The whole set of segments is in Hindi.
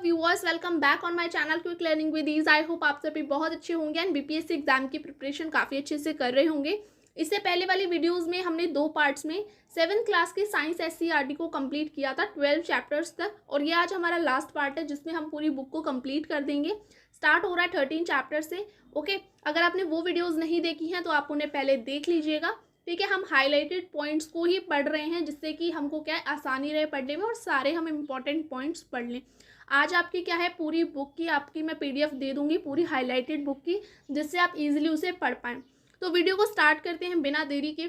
Viewers, welcome back on my channel quick learning with ease. I hope आप सभी बहुत अच्छे होंगे एंड बीपीएससी एग्जाम की प्रिपरेशन काफ़ी अच्छे से कर रहे होंगे। इससे पहले वाली वीडियोस में हमने 2 पार्ट्स में 7th क्लास की साइंस एससीईआरटी को कंप्लीट किया था 12 चैप्टर्स तक, और ये आज हमारा लास्ट पार्ट है जिसमें हम पूरी बुक को कंप्लीट कर देंगे। स्टार्ट हो रहा है 13 चैप्टर से। ओके, अगर आपने वो वीडियोज़ नहीं देखी हैं तो आप उन्हें पहले देख लीजिएगा। ठीक है, हम हाईलाइटेड पॉइंट्स को ही पढ़ रहे हैं जिससे कि हमको क्या है, आसानी रहे पढ़ने में और सारे हम इम्पॉर्टेंट पॉइंट्स पढ़ लें। आज आपकी क्या है, पूरी बुक की आपकी मैं पीडीएफ दे दूंगी, पूरी हाईलाइटेड बुक की, जिससे आप इजीली उसे पढ़ पाएँ। तो वीडियो को स्टार्ट करते हैं बिना देरी के।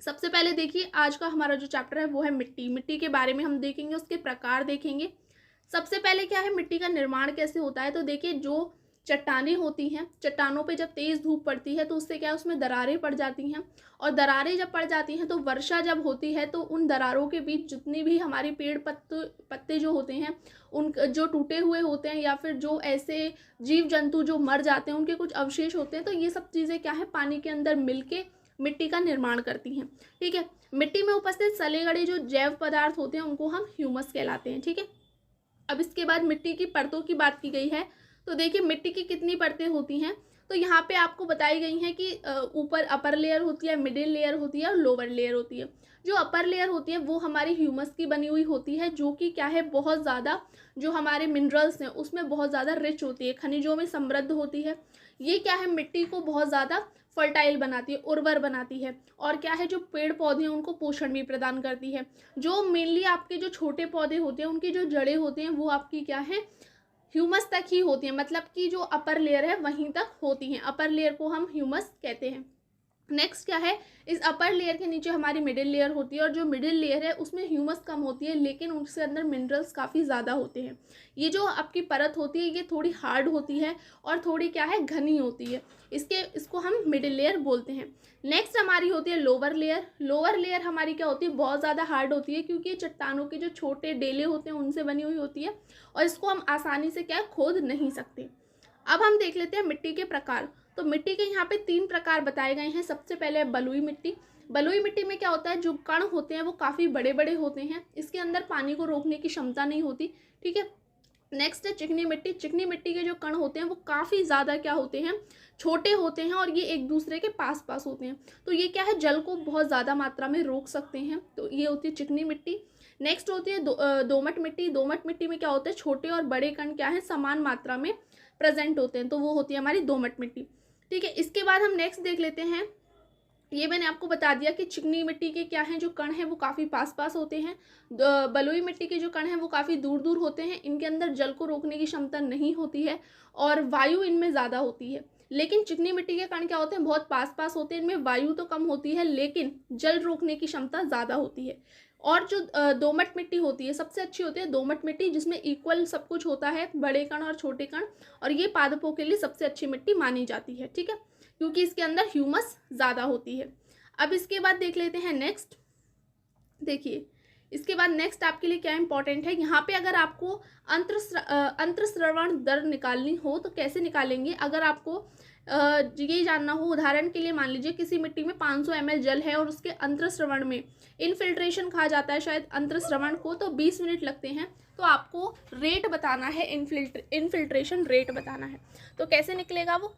सबसे पहले देखिए, आज का हमारा जो चैप्टर है वो है मिट्टी। मिट्टी के बारे में हम देखेंगे, उसके प्रकार देखेंगे। सबसे पहले क्या है, मिट्टी का निर्माण कैसे होता है। तो देखिए, जो चट्टानें होती हैं, चट्टानों पे जब तेज़ धूप पड़ती है तो उससे क्या है, उसमें दरारें पड़ जाती हैं, और दरारें जब पड़ जाती हैं तो वर्षा जब होती है तो उन दरारों के बीच जितनी भी हमारी पेड़ पत्ते जो होते हैं, उन जो टूटे हुए होते हैं या फिर जो ऐसे जीव जंतु जो मर जाते हैं उनके कुछ अवशेष होते हैं, तो ये सब चीज़ें क्या है, पानी के अंदर मिल के मिट्टी का निर्माण करती हैं। ठीक है, मिट्टी में उपस्थित सले गड़े जो जैव पदार्थ होते हैं उनको हम ह्यूमस कहलाते हैं। ठीक है, अब इसके बाद मिट्टी की परतों की बात की गई है। तो देखिए, मिट्टी की कितनी परतें होती हैं। तो यहाँ पे आपको बताई गई हैं कि ऊपर अपर लेयर होती है, मिडिल लेयर होती है और लोअर लेयर होती है। जो अपर लेयर होती है वो हमारी ह्यूमस की बनी हुई होती है, जो कि क्या है, बहुत ज़्यादा जो हमारे मिनरल्स हैं उसमें बहुत ज़्यादा रिच होती है, खनिजों में समृद्ध होती है। ये क्या है, मिट्टी को बहुत ज़्यादा फर्टाइल बनाती है, उर्वर बनाती है, और क्या है, जो पेड़ पौधे हैं उनको पोषण भी प्रदान करती है। जो मेनली आपके जो छोटे पौधे होते हैं उनकी जो जड़ें होती हैं वो आपकी क्या है, ह्यूमस तक ही होती है, मतलब कि जो अपर लेयर है वहीं तक होती हैं। अपर लेयर को हम ह्यूमस कहते हैं। नेक्स्ट क्या है, इस अपर लेयर के नीचे हमारी मिडिल लेयर होती है, और जो मिडिल लेयर है उसमें ह्यूमस कम होती है लेकिन उसके अंदर मिनरल्स काफ़ी ज़्यादा होते हैं। ये जो आपकी परत होती है ये थोड़ी हार्ड होती है और थोड़ी क्या है, घनी होती है। इसको हम मिडिल लेयर बोलते हैं। नेक्स्ट हमारी होती है लोअर लेयर। लोअर लेयर हमारी क्या होती है, बहुत ज़्यादा हार्ड होती है, क्योंकि ये चट्टानों के जो छोटे डेले होते हैं उनसे बनी हुई होती है, और इसको हम आसानी से क्या खोद नहीं सकते। अब हम देख लेते हैं मिट्टी के प्रकार। तो मिट्टी के यहाँ पे 3 प्रकार बताए गए हैं। सबसे पहले बलुई मिट्टी। बलुई मिट्टी में क्या होता है, जो कण होते हैं वो काफ़ी बड़े बड़े होते हैं, इसके अंदर पानी को रोकने की क्षमता नहीं होती। ठीक है, नेक्स्ट है चिकनी मिट्टी। चिकनी मिट्टी के जो कण होते हैं वो काफ़ी ज़्यादा क्या होते हैं, छोटे होते हैं, और ये एक दूसरे के पास पास होते हैं, तो ये क्या है, जल को बहुत ज़्यादा मात्रा में रोक सकते हैं। तो ये होती है चिकनी मिट्टी। नेक्स्ट होती है दोमट मिट्टी। दोमट मिट्टी में क्या होता है, छोटे और बड़े कण क्या है, समान मात्रा में प्रेजेंट होते हैं, तो वो होती है हमारी दोमट मिट्टी। ठीक है, इसके बाद हम नेक्स्ट देख लेते हैं। ये मैंने आपको बता दिया कि चिकनी मिट्टी के क्या हैं, जो कण हैं वो काफ़ी पास पास होते हैं। बलुई मिट्टी के जो कण हैं वो काफ़ी दूर दूर होते हैं, इनके अंदर जल को रोकने की क्षमता नहीं होती है और वायु इनमें ज़्यादा होती है। लेकिन चिकनी मिट्टी के कण क्या होते हैं, बहुत पास पास होते हैं, इनमें वायु तो कम होती है लेकिन जल रोकने की क्षमता ज़्यादा होती है। और जो दोमट मिट्टी होती है, सबसे अच्छी होती है दोमट मिट्टी, जिसमें इक्वल सब कुछ होता है, बड़े कण और छोटे कण, और ये पादपों के लिए सबसे अच्छी मिट्टी मानी जाती है। ठीक है, क्योंकि इसके अंदर ह्यूमस ज़्यादा होती है। अब इसके बाद देख लेते हैं नेक्स्ट। देखिए, इसके बाद नेक्स्ट आपके लिए क्या इंपॉर्टेंट है, यहाँ पे अगर आपको अंतर्स्रवण दर निकालनी हो तो कैसे निकालेंगे। अगर आपको ये जानना हो, उदाहरण के लिए मान लीजिए किसी मिट्टी में 500 ml जल है और उसके अंतर्स्रवण में, इनफिल्ट्रेशन कहा जाता है शायद अंतर्स्रवण को, तो 20 मिनट लगते हैं, तो आपको रेट बताना है, इनफिल्ट्रेशन रेट बताना है। तो कैसे निकलेगा वो,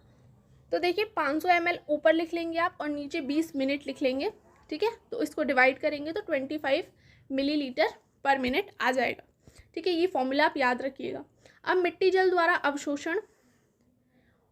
तो देखिए 500 ml ऊपर लिख लेंगे आप और नीचे 20 मिनट लिख लेंगे। ठीक है, तो इसको डिवाइड करेंगे तो 25 मिलीलीटर पर मिनट आ जाएगा। ठीक है, ये फॉर्मूला आप याद रखिएगा। अब मिट्टी जल द्वारा अवशोषण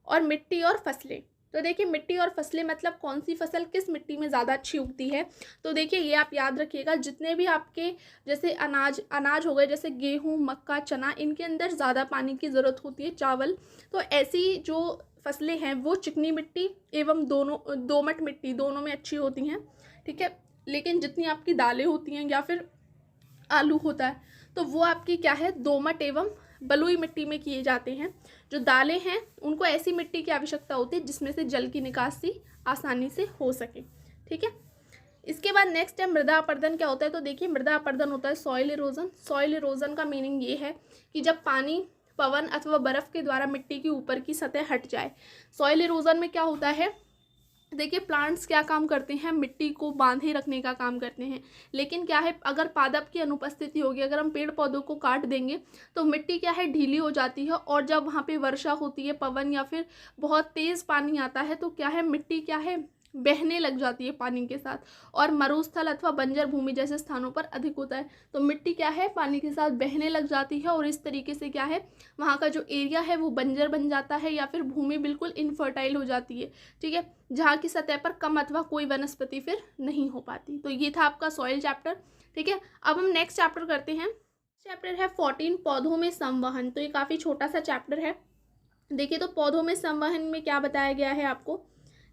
और मिट्टी और फसलें। तो देखिए, मिट्टी और फसलें मतलब कौन सी फसल किस मिट्टी में ज़्यादा अच्छी उगती है। तो देखिए, ये आप याद रखिएगा, जितने भी आपके जैसे अनाज हो गए, जैसे गेहूँ, मक्का, चना, इनके अंदर ज़्यादा पानी की ज़रूरत होती है, चावल, तो ऐसी जो फसलें हैं वो चिकनी मिट्टी एवं दोमट मिट्टी दोनों में अच्छी होती हैं। ठीक है, लेकिन जितनी आपकी दालें होती हैं या फिर आलू होता है तो वो आपकी क्या है, दोमट एवं बलुई मिट्टी में किए जाते हैं। जो दालें हैं उनको ऐसी मिट्टी की आवश्यकता होती है जिसमें से जल की निकासी आसानी से हो सके। ठीक है, इसके बाद नेक्स्ट है मृदा अपर्दन क्या होता है। तो देखिए, मृदा अपर्दन होता है सॉइल इरोजन। सॉइल इरोजन का मीनिंग ये है कि जब पानी, पवन अथवा बर्फ के द्वारा मिट्टी की ऊपर की सतह हट जाए। सॉइल इरोजन में क्या होता है, देखिए प्लांट्स क्या काम करते हैं, मिट्टी को बांधे रखने का काम करते हैं। लेकिन क्या है, अगर पादप की अनुपस्थिति होगी, अगर हम पेड़ पौधों को काट देंगे तो मिट्टी क्या है, ढीली हो जाती है। और जब वहाँ पे वर्षा होती है, पवन या फिर बहुत तेज़ पानी आता है तो क्या है, मिट्टी क्या है, बहने लग जाती है पानी के साथ। और मरुस्थल अथवा बंजर भूमि जैसे स्थानों पर अधिक होता है, तो मिट्टी क्या है, पानी के साथ बहने लग जाती है। और इस तरीके से क्या है, वहाँ का जो एरिया है वो बंजर बन जाता है या फिर भूमि बिल्कुल इनफर्टाइल हो जाती है। ठीक है, जहाँ की सतह पर कम अथवा कोई वनस्पति फिर नहीं हो पाती। तो ये था आपका सॉइल चैप्टर। ठीक है, अब हम नेक्स्ट चैप्टर करते हैं। चैप्टर है 14 पौधों में संवहन। तो ये काफ़ी छोटा सा चैप्टर है। देखिए तो पौधों में संवहन में क्या बताया गया है आपको।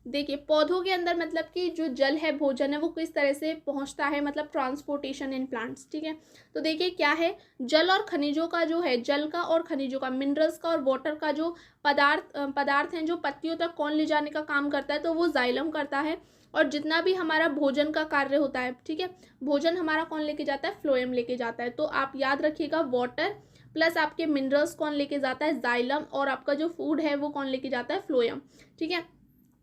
देखिए पौधों के अंदर मतलब कि जो जल है, भोजन है, वो किस तरह से पहुंचता है, मतलब ट्रांसपोर्टेशन इन प्लांट्स। ठीक है, तो देखिए क्या है, जल और खनिजों का जो है, जल का और खनिजों का, मिनरल्स का और वाटर का जो पदार्थ हैं, जो पत्तियों तक कौन ले जाने का काम करता है, तो वो जाइलम करता है। और जितना भी हमारा भोजन का कार्य होता है, ठीक है, भोजन हमारा कौन लेके जाता है, फ्लोएम लेके जाता है। तो आप याद रखिएगा, वाटर प्लस आपके मिनरल्स कौन लेके जाता है, जाइलम, और आपका जो फूड है वो कौन लेके जाता है, फ्लोएम। ठीक है,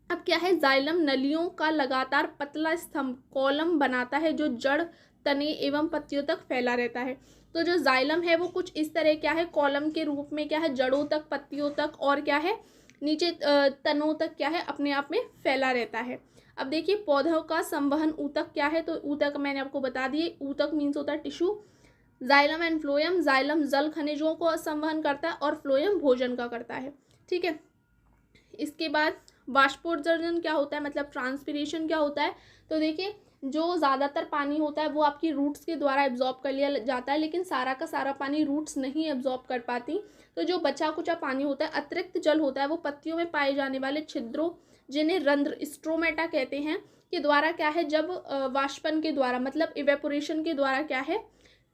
अब क्या है, जाइलम नलियों का लगातार पतला स्तंभ कॉलम बनाता है जो जड़, तने एवं पत्तियों तक फैला रहता है। तो जो जाइलम है वो कुछ इस तरह क्या है, कॉलम के रूप में क्या है, जड़ों तक, पत्तियों तक और क्या है, नीचे तनों तक क्या है, अपने आप में फैला रहता है। अब देखिए पौधों का संवहन ऊतक क्या है, तो ऊतक मैंने आपको बता दिए, ऊतक मीन्स होता है tissue. Xylem and phloem, xylem जल खनिजों को संवहन करता है और फ्लोएम भोजन का करता है। ठीक है, इसके बाद वाष्पोत्सर्जन क्या होता है, मतलब ट्रांसपिरेशन क्या होता है। तो देखिए जो ज़्यादातर पानी होता है वो आपकी रूट्स के द्वारा एब्जॉर्ब कर लिया जाता है, लेकिन सारा का सारा पानी रूट्स नहीं एब्जॉर्ब कर पाती। तो जो बचा कुचा पानी होता है, अतिरिक्त जल होता है, वो पत्तियों में पाए जाने वाले छिद्रों, जिन्हें रंध्र, स्ट्रोमेटा कहते हैं, के द्वारा क्या है, जब वाष्पन के द्वारा मतलब इवेपोरेशन के द्वारा क्या है,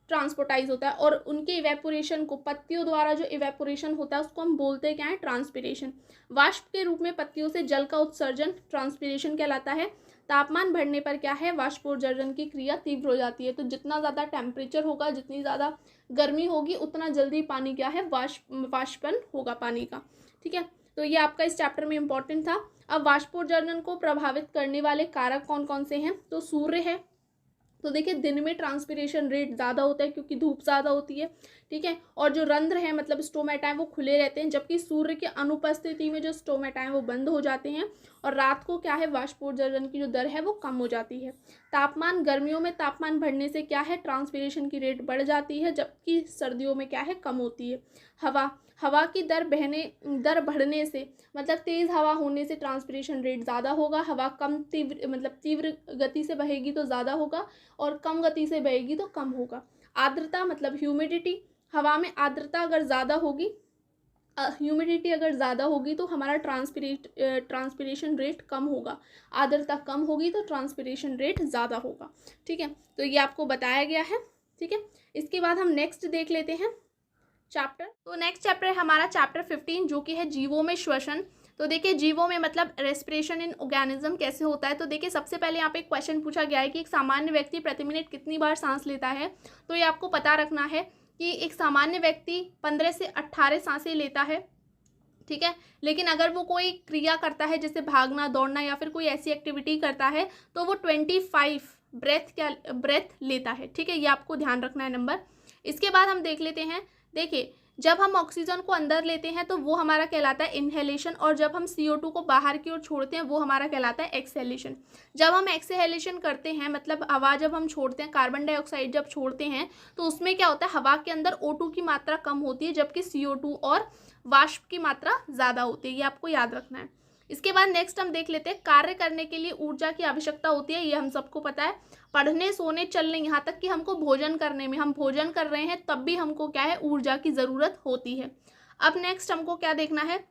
ट्रांसपोर्टाइज होता है। और उनके इवेपोरेशन को, पत्तियों द्वारा जो इवेपोरेशन होता है उसको हम बोलते हैं क्या है, ट्रांसपिरेशन। वाष्प के रूप में पत्तियों से जल का उत्सर्जन ट्रांसपिरेशन कहलाता है। तापमान बढ़ने पर क्या है, वाष्पोत्सर्जन की क्रिया तीव्र हो जाती है। तो जितना ज़्यादा टेम्परेचर होगा, जितनी ज़्यादा गर्मी होगी, उतना जल्दी पानी क्या है, वाष्पन होगा पानी का। ठीक है, तो ये आपका इस चैप्टर में इंपॉर्टेंट था। अब वाष्पोत्सर्जन को प्रभावित करने वाले कारक कौन कौन से हैं, तो सूर्य है। तो देखिए दिन में ट्रांसपिरेशन रेट ज़्यादा होता है क्योंकि धूप ज़्यादा होती है। ठीक है, और जो रंध्र है मतलब स्टोमेटा है वो खुले रहते हैं, जबकि सूर्य की अनुपस्थिति में जो स्टोमेटा है वो बंद हो जाते हैं। और रात को क्या है, वाष्पोत्सर्जन की जो दर है वो कम हो जाती है। तापमान, गर्मियों में तापमान बढ़ने से क्या है, ट्रांसपिरेशन की रेट बढ़ जाती है, जबकि सर्दियों में क्या है, कम होती है। हवा की दर बढ़ने से मतलब तेज़ हवा होने से ट्रांसपिरेशन रेट ज़्यादा होगा। हवा कम तीव्र गति से बहेगी तो ज़्यादा होगा, और कम गति से बहेगी तो कम होगा। आर्द्रता मतलब ह्यूमिडिटी, हवा में आर्द्रता अगर ज़्यादा होगी, ह्यूमिडिटी अगर ज़्यादा होगी तो हमारा ट्रांसपिरेशन रेट कम होगा। आर्द्रता कम होगी तो ट्रांसपिरेशन रेट ज़्यादा होगा। ठीक है, तो ये आपको बताया गया है। ठीक है, इसके बाद हम नेक्स्ट देख लेते हैं चैप्टर। तो नेक्स्ट चैप्टर है हमारा चैप्टर 15, जो कि है जीवों में श्वसन। तो देखिए जीवों में मतलब रेस्पिरेशन इन ऑर्गेनिज्म कैसे होता है। तो देखिए सबसे पहले यहाँ पे एक क्वेश्चन पूछा गया है कि एक सामान्य व्यक्ति प्रति मिनट कितनी बार सांस लेता है। तो ये आपको पता रखना है कि एक सामान्य व्यक्ति 15 से 18 सांसें लेता है। ठीक है, लेकिन अगर वो कोई क्रिया करता है जैसे भागना, दौड़ना या फिर कोई ऐसी एक्टिविटी करता है तो वो 25 ब्रेथ लेता है। ठीक है, ये आपको ध्यान रखना है नंबर। इसके बाद हम देख लेते हैं, देखिए जब हम ऑक्सीजन को अंदर लेते हैं तो वो हमारा कहलाता है इनहेलेशन, और जब हम CO2 को बाहर की ओर छोड़ते हैं वो हमारा कहलाता है एक्सहेलेशन। जब हम एक्सहेलेशन करते हैं मतलब हवा जब हम छोड़ते हैं, कार्बन डाइऑक्साइड जब छोड़ते हैं तो उसमें क्या होता है, हवा के अंदर O2 की मात्रा कम होती है, जबकि CO2 और वाष्प की मात्रा ज़्यादा होती है। ये आपको याद रखना है। इसके बाद नेक्स्ट हम देख लेते हैं, कार्य करने के लिए ऊर्जा की आवश्यकता होती है। ये हम सबको पता है, पढ़ने, सोने, चलने, यहाँ तक कि हमको भोजन करने में, हम भोजन कर रहे हैं तब भी हमको क्या है, ऊर्जा की ज़रूरत होती है। अब नेक्स्ट हमको क्या देखना है,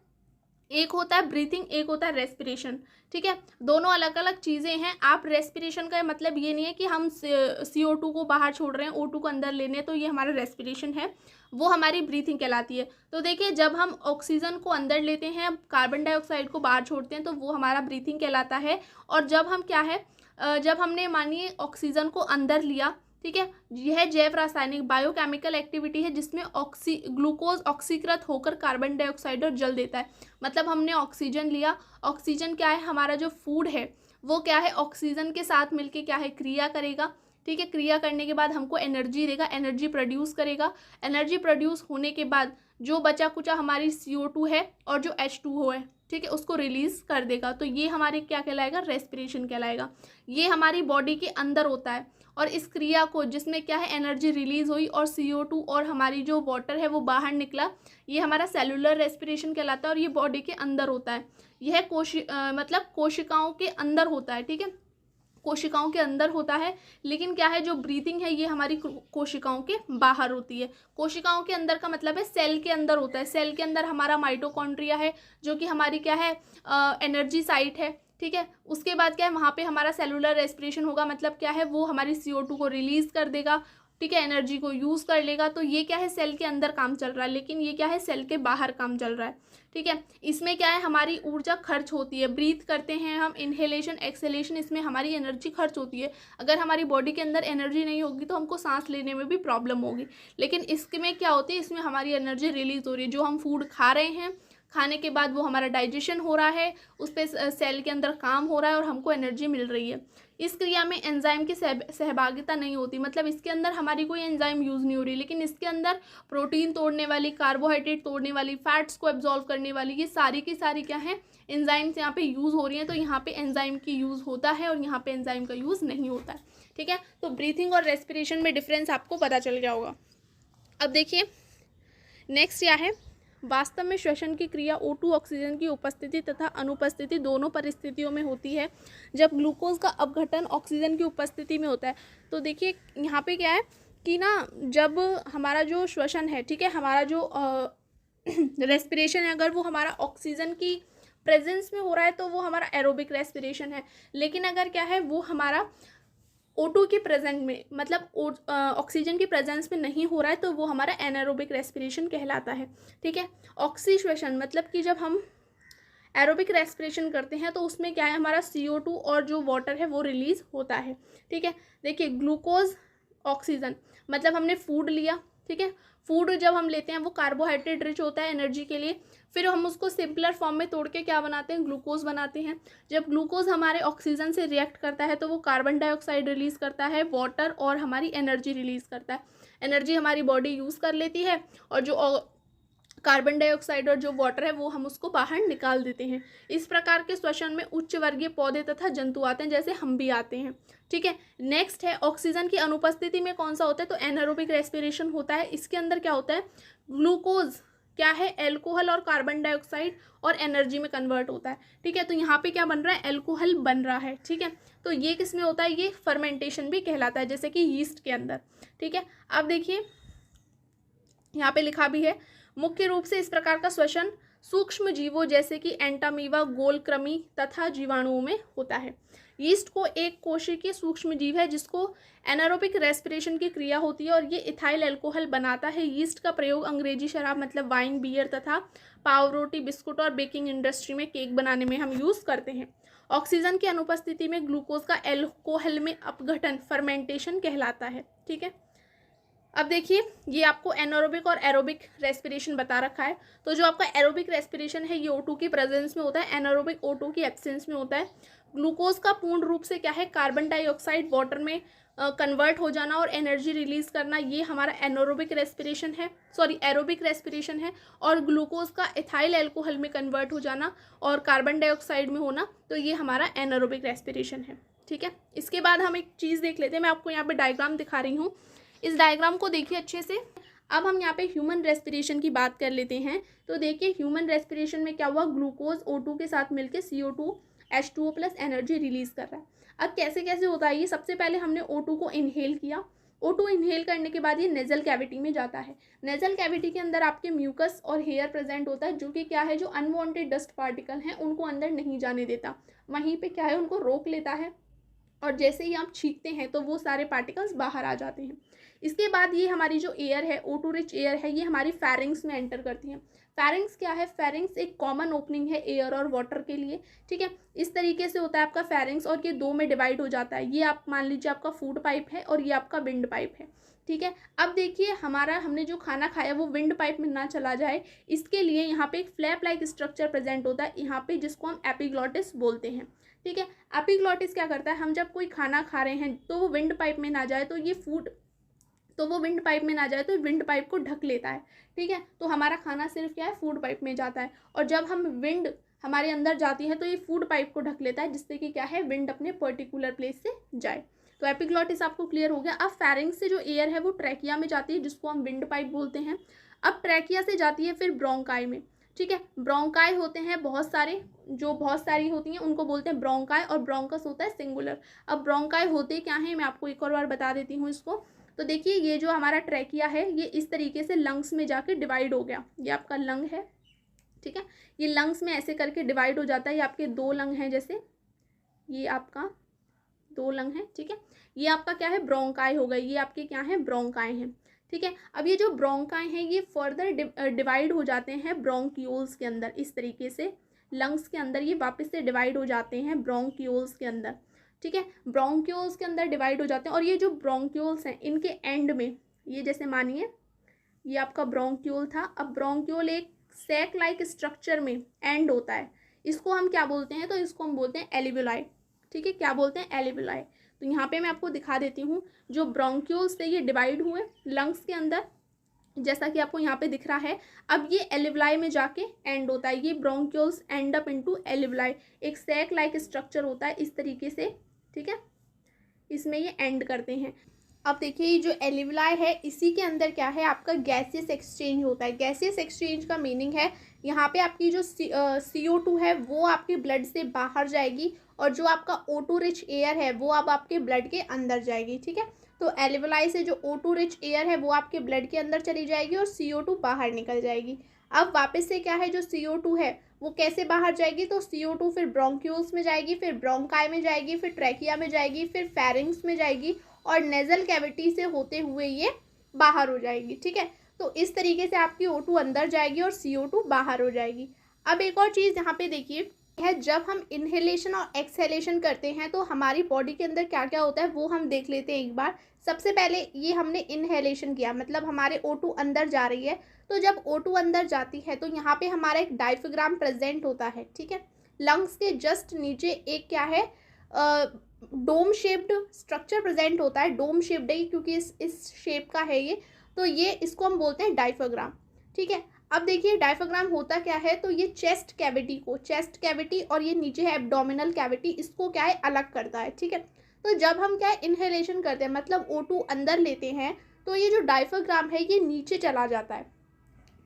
एक होता है ब्रीथिंग, एक होता है रेस्पिरेशन। ठीक है, दोनों अलग अलग चीज़ें हैं। आप रेस्पिरेशन का मतलब ये नहीं है कि हम CO2 को बाहर छोड़ रहे हैं, O2 को अंदर लेने, तो ये हमारा रेस्पिरेशन है, वो हमारी ब्रीथिंग कहलाती है। तो देखिए जब हम ऑक्सीजन को अंदर लेते हैं, कार्बन डाइऑक्साइड को बाहर छोड़ते हैं, तो वो हमारा ब्रीथिंग कहलाता है। और जब हम क्या है, जब हमने मानिए ऑक्सीजन को अंदर लिया ठीक है। यह जैव रासायनिक बायोकेमिकल एक्टिविटी है जिसमें ग्लूकोज ऑक्सीकृत होकर कार्बन डाइऑक्साइड और जल देता है। मतलब हमने ऑक्सीजन लिया, ऑक्सीजन क्या है, हमारा जो फूड है वो क्या है, ऑक्सीजन के साथ मिलके क्या है, क्रिया करेगा। ठीक है, क्रिया करने के बाद हमको एनर्जी देगा, एनर्जी प्रोड्यूस करेगा। एनर्जी प्रोड्यूस होने के बाद जो बचा कुचा हमारी CO2 है और जो H2O है, ठीक है, उसको रिलीज कर देगा। तो ये हमारे क्या कहलाएगा, रेस्पिरेशन कहलाएगा। ये हमारी बॉडी के अंदर होता है और इस क्रिया को, जिसमें क्या है, एनर्जी रिलीज हुई और CO2 और हमारी जो वाटर है वो बाहर निकला, ये हमारा सेलुलर रेस्पिरेशन कहलाता है और ये बॉडी के अंदर होता है। यह मतलब कोशिकाओं के अंदर होता है। ठीक है, कोशिकाओं के अंदर होता है, लेकिन क्या है, जो ब्रीथिंग है ये हमारी कोशिकाओं के बाहर होती है। कोशिकाओं के अंदर का मतलब है सेल के अंदर होता है। सेल के अंदर हमारा माइटोकॉन्ड्रिया है जो कि हमारी क्या है, एनर्जी साइट है। ठीक है, उसके बाद क्या है, वहाँ पे हमारा सेलुलर रेस्पिरेशन होगा। मतलब क्या है, वो हमारी CO2 को रिलीज कर देगा। ठीक है, एनर्जी को यूज़ कर लेगा। तो ये क्या है, सेल के अंदर काम चल रहा है, लेकिन ये क्या है, सेल के बाहर काम चल रहा है। ठीक है, इसमें क्या है, हमारी ऊर्जा खर्च होती है। ब्रीथ करते हैं हम, इनहेलेशन एक्सहेलेशन, इसमें हमारी एनर्जी खर्च होती है। अगर हमारी बॉडी के अंदर एनर्जी नहीं होगी तो हमको सांस लेने में भी प्रॉब्लम होगी। लेकिन इसमें क्या होती है, इसमें हमारी एनर्जी रिलीज हो रही है। जो हम फूड खा रहे हैं, खाने के बाद वो हमारा डाइजेशन हो रहा है, उस पर सेल के अंदर काम हो रहा है और हमको एनर्जी मिल रही है। इस क्रिया में एंजाइम की सहभागिता नहीं होती। मतलब इसके अंदर हमारी कोई एंजाइम यूज़ नहीं हो रही, लेकिन इसके अंदर प्रोटीन तोड़ने वाली, कार्बोहाइड्रेट तोड़ने वाली, फैट्स को एब्जॉर्व करने वाली, ये सारी की सारी क्या है, एंजाइम्स यहाँ पे यूज़ हो रही हैं। तो यहाँ पे एंजाइम की यूज़ होता है और यहाँ पे एंजाइम का यूज़ नहीं होता है। ठीक है, तो ब्रीथिंग और रेस्पिरेशन में डिफरेंस आपको पता चल गया होगा। अब देखिए नेक्स्ट क्या है, वास्तव में श्वसन की क्रिया O2 ऑक्सीजन की उपस्थिति तथा अनुपस्थिति दोनों परिस्थितियों में होती है। जब ग्लूकोज का अपघटन ऑक्सीजन की उपस्थिति में होता है, तो देखिए यहाँ पे क्या है कि ना, जब हमारा जो श्वसन है, ठीक है, हमारा जो रेस्पिरेशन है, अगर वो हमारा ऑक्सीजन की प्रेजेंस में हो रहा है तो वो हमारा एरोबिक रेस्पिरेशन है। लेकिन अगर क्या है, वो हमारा O2 के प्रेजेंट में, मतलब ऑक्सीजन की प्रेजेंस में नहीं हो रहा है, तो वो हमारा एनारोबिक रेस्पिरेशन कहलाता है। ठीक है, ऑक्सीश्वसन मतलब कि जब हम एरोबिक रेस्पिरेशन करते हैं तो उसमें क्या है, हमारा CO2 और जो वाटर है वो रिलीज होता है। ठीक है, देखिए ग्लूकोज ऑक्सीजन मतलब हमने फूड लिया। ठीक है, फूड जब हम लेते हैं वो कार्बोहाइड्रेट रिच होता है एनर्जी के लिए, फिर हम उसको सिंपलर फॉर्म में तोड़ के क्या बनाते हैं, ग्लूकोज बनाते हैं। जब ग्लूकोज हमारे ऑक्सीजन से रिएक्ट करता है तो वो कार्बन डाइऑक्साइड रिलीज़ करता है, वाटर और हमारी एनर्जी रिलीज़ करता है। एनर्जी हमारी बॉडी यूज़ कर लेती है और जो कार्बन डाइऑक्साइड और जो वाटर है वो हम उसको बाहर निकाल देते हैं। इस प्रकार के श्वसन में उच्च वर्गीय पौधे तथा जंतु आते हैं, जैसे हम भी आते हैं। ठीक है, नेक्स्ट है ऑक्सीजन की अनुपस्थिति में कौन सा होता है, तो एनारोबिक रेस्पिरेशन होता है। इसके अंदर क्या होता है, ग्लूकोज क्या है, एल्कोहल और कार्बन डाइऑक्साइड और एनर्जी में कन्वर्ट होता है। ठीक है, तो यहाँ पे क्या बन रहा है, एल्कोहल बन रहा है। ठीक है, तो ये किस में होता है, ये फर्मेंटेशन भी कहलाता है, जैसे कि यीस्ट के अंदर। ठीक है, अब देखिए यहाँ पे लिखा भी है, मुख्य रूप से इस प्रकार का श्वसन सूक्ष्म जीवों जैसे कि एंटामीवा, गोलकृमि तथा जीवाणुओं में होता है। यीस्ट को एक कोशिकीय सूक्ष्म जीव है जिसको एनारोबिक रेस्पिरेशन की क्रिया होती है और ये इथाइल अल्कोहल बनाता है। यीस्ट का प्रयोग अंग्रेजी शराब मतलब वाइन, बियर तथा पावरोटी, बिस्कुट और बेकिंग इंडस्ट्री में केक बनाने में हम यूज़ करते हैं। ऑक्सीजन की अनुपस्थिति में ग्लूकोज का एल्कोहल में अपघटन फर्मेंटेशन कहलाता है। ठीक है, अब देखिए ये आपको एनारोबिक और एरोबिक रेस्पिरेशन बता रखा है। तो जो आपका एरोबिक रेस्पिरेशन है ये O2 की प्रेजेंस में होता है, एनारोबिक O2 की एब्सेंस में होता है। ग्लूकोज का पूर्ण रूप से क्या है, कार्बन डाइऑक्साइड वाटर में कन्वर्ट हो जाना और एनर्जी रिलीज करना, ये हमारा एनारोबिक रेस्पिरेशन है, सॉरी एरोबिक रेस्पिरेशन है। और ग्लूकोज का इथाइल अल्कोहल में कन्वर्ट हो जाना और कार्बन डाइऑक्साइड में होना, तो ये हमारा एनारोबिक रेस्पिरेशन है। ठीक है, इसके बाद हम एक चीज़ देख लेते हैं, मैं आपको यहाँ पे डायग्राम दिखा रही हूँ, इस डायग्राम को देखिए अच्छे से। अब हम यहाँ पे ह्यूमन रेस्पिरेशन की बात कर लेते हैं। तो देखिए ह्यूमन रेस्पिरेशन में क्या हुआ, ग्लूकोज O2 के साथ मिलकर CO2 H2O plus energy release कर रहा है। अब कैसे कैसे होता है ये, सबसे पहले हमने O2 को इनहेल किया। O2 इनहेल करने के बाद ये नेजल कैविटी में जाता है। नेजल कैविटी के अंदर आपके म्यूकस और हेयर प्रेजेंट होता है, जो कि क्या है, जो अनवांटेड डस्ट पार्टिकल हैं उनको अंदर नहीं जाने देता, वहीं पे क्या है, उनको रोक लेता है। और जैसे ही आप छींकते हैं तो वो सारे पार्टिकल्स बाहर आ जाते हैं। इसके बाद ये हमारी जो एयर है, O2 रिच एयर है, ये हमारी फेरिंग्स में एंटर करती है। फेरिंग्स क्या है? फेरिंग्स एक कॉमन ओपनिंग है एयर और वाटर के लिए, ठीक है। इस तरीके से होता है आपका फेरिंग्स, और ये दो में डिवाइड हो जाता है। ये आप मान लीजिए आपका फूड पाइप है और ये आपका विंड पाइप है, ठीक है। अब देखिए हमने जो खाना खाया वो विंड पाइप में ना चला जाए, इसके लिए यहाँ पे एक फ्लैप लाइक स्ट्रक्चर प्रेजेंट होता है यहाँ पे, जिसको हम एपिग्लॉटिस बोलते हैं, ठीक है। एपिग्लॉटिस क्या करता है? हम जब कोई खाना खा रहे हैं तो वो विंड पाइप में ना जाए, तो वो विंड पाइप में ना जाए तो विंड पाइप को ढक लेता है, ठीक है। तो हमारा खाना सिर्फ क्या है? फूड पाइप में जाता है, और जब हम विंड हमारे अंदर जाती है तो ये फूड पाइप को ढक लेता है, जिससे कि क्या है? विंड अपने पर्टिकुलर प्लेस से जाए। तो एपिग्लॉटिस आपको क्लियर हो गया। अब फेरिंग्स से जो एयर है वो ट्रैकिया में जाती है, जिसको हम विंड पाइप बोलते हैं। अब ट्रैकिया से जाती है फिर ब्रोंकाई में, ठीक है। ब्रोंकाई होते हैं बहुत सारी होती हैं, उनको बोलते हैं ब्रोंकाई, और ब्रोंकस होता है सिंगुलर। अब ब्रोंकाई होते क्या हैं, मैं आपको एक और बार बता देती हूँ इसको। तो देखिए ये जो हमारा ट्रैकिया है ये इस तरीके से लंग्स में जाके डिवाइड हो गया। ये आपका लंग है, ठीक है। ये लंग्स में ऐसे करके डिवाइड हो जाता है। ये आपके दो लंग हैं, जैसे ये आपका दो लंग है, ठीक है। ये आपका क्या है? ब्रोंकाई हो गई। ये आपके क्या है? ब्रोंकाई हैं, ठीक है। अब ये जो ब्रोंकाई हैं ये फर्दर डिवाइड हो जाते हैं ब्रोंक्यूल्स के अंदर। इस तरीके से लंग्स के अंदर ये वापस से डिवाइड हो जाते हैं ब्रोंक्यूल्स के अंदर, ठीक है। ब्रोंक्यूल्स के अंदर डिवाइड हो जाते हैं, और ये जो ब्रोंक्यूल्स हैं इनके एंड में, ये जैसे मानिए ये आपका ब्रोंक्यूल था। अब ब्रोंक्यूल एक सैक लाइक स्ट्रक्चर में एंड होता है। इसको हम क्या बोलते हैं? तो इसको हम बोलते हैं एल्वियोलाई, ठीक है। क्या बोलते हैं? एल्वियोलाई। तो यहाँ पे मैं आपको दिखा देती हूँ, जो ब्रोंक्यूल्स थे ये डिवाइड हुए लंग्स के अंदर, जैसा कि आपको यहाँ पे दिख रहा है। अब ये एल्वियोलाई में जाके एंड होता है। ये bronchioles and up into alveoli, एक सैक लाइक स्ट्रक्चर होता है इस तरीके से, ठीक है। इसमें ये एंड करते हैं। अब देखिए ये जो एल्वियोलाई है इसी के अंदर क्या है? आपका गैसियस एक्सचेंज होता है। गैसियस एक्सचेंज का मीनिंग है यहाँ पे आपकी जो CO2 है वो आपके ब्लड से बाहर जाएगी, और जो आपका O2 रिच एयर है वो अब आपके ब्लड के अंदर जाएगी, ठीक है। तो एल्वियोलाई से जो O2 रिच एयर है वो आपके ब्लड के अंदर चली जाएगी और CO2 बाहर निकल जाएगी। अब वापस से क्या है? जो CO2 है वो कैसे बाहर जाएगी? तो CO2 फिर ब्रोंक्यूल्स में जाएगी, फिर ब्रोंकाई में जाएगी, फिर ट्रैकिया में जाएगी, फिर फेरिंग्स में जाएगी, और नेजल कैविटी से होते हुए ये बाहर हो जाएगी, ठीक है। तो इस तरीके से आपकी O2 अंदर जाएगी और CO2 बाहर हो जाएगी। अब एक और चीज़ यहाँ पे देखिए है, जब हम इनहेलेशन और एक्सहेलेशन करते हैं तो हमारी बॉडी के अंदर क्या क्या होता है वो हम देख लेते हैं एक बार। सबसे पहले ये हमने इनहेलेशन किया, मतलब हमारे O2 अंदर जा रही है। तो जब O2 अंदर जाती है तो यहाँ पे हमारा एक डायफ्राम प्रेजेंट होता है, ठीक है। लंग्स के जस्ट नीचे एक क्या है? डोम शेप्ड स्ट्रक्चर प्रेजेंट होता है। डोम शेप्ड है क्योंकि इस शेप का है ये, तो ये इसको हम बोलते हैं डायफ्राम, ठीक है। अब देखिए डायफ्राम होता क्या है? तो ये चेस्ट कैविटी और ये नीचे है एब्डोमिनल कैविटी, इसको क्या है? अलग करता है, ठीक है। तो जब हम क्या है? इनहेलेशन करते हैं, मतलब O2 अंदर लेते हैं, तो ये जो डायफ्राम है ये नीचे चला जाता है।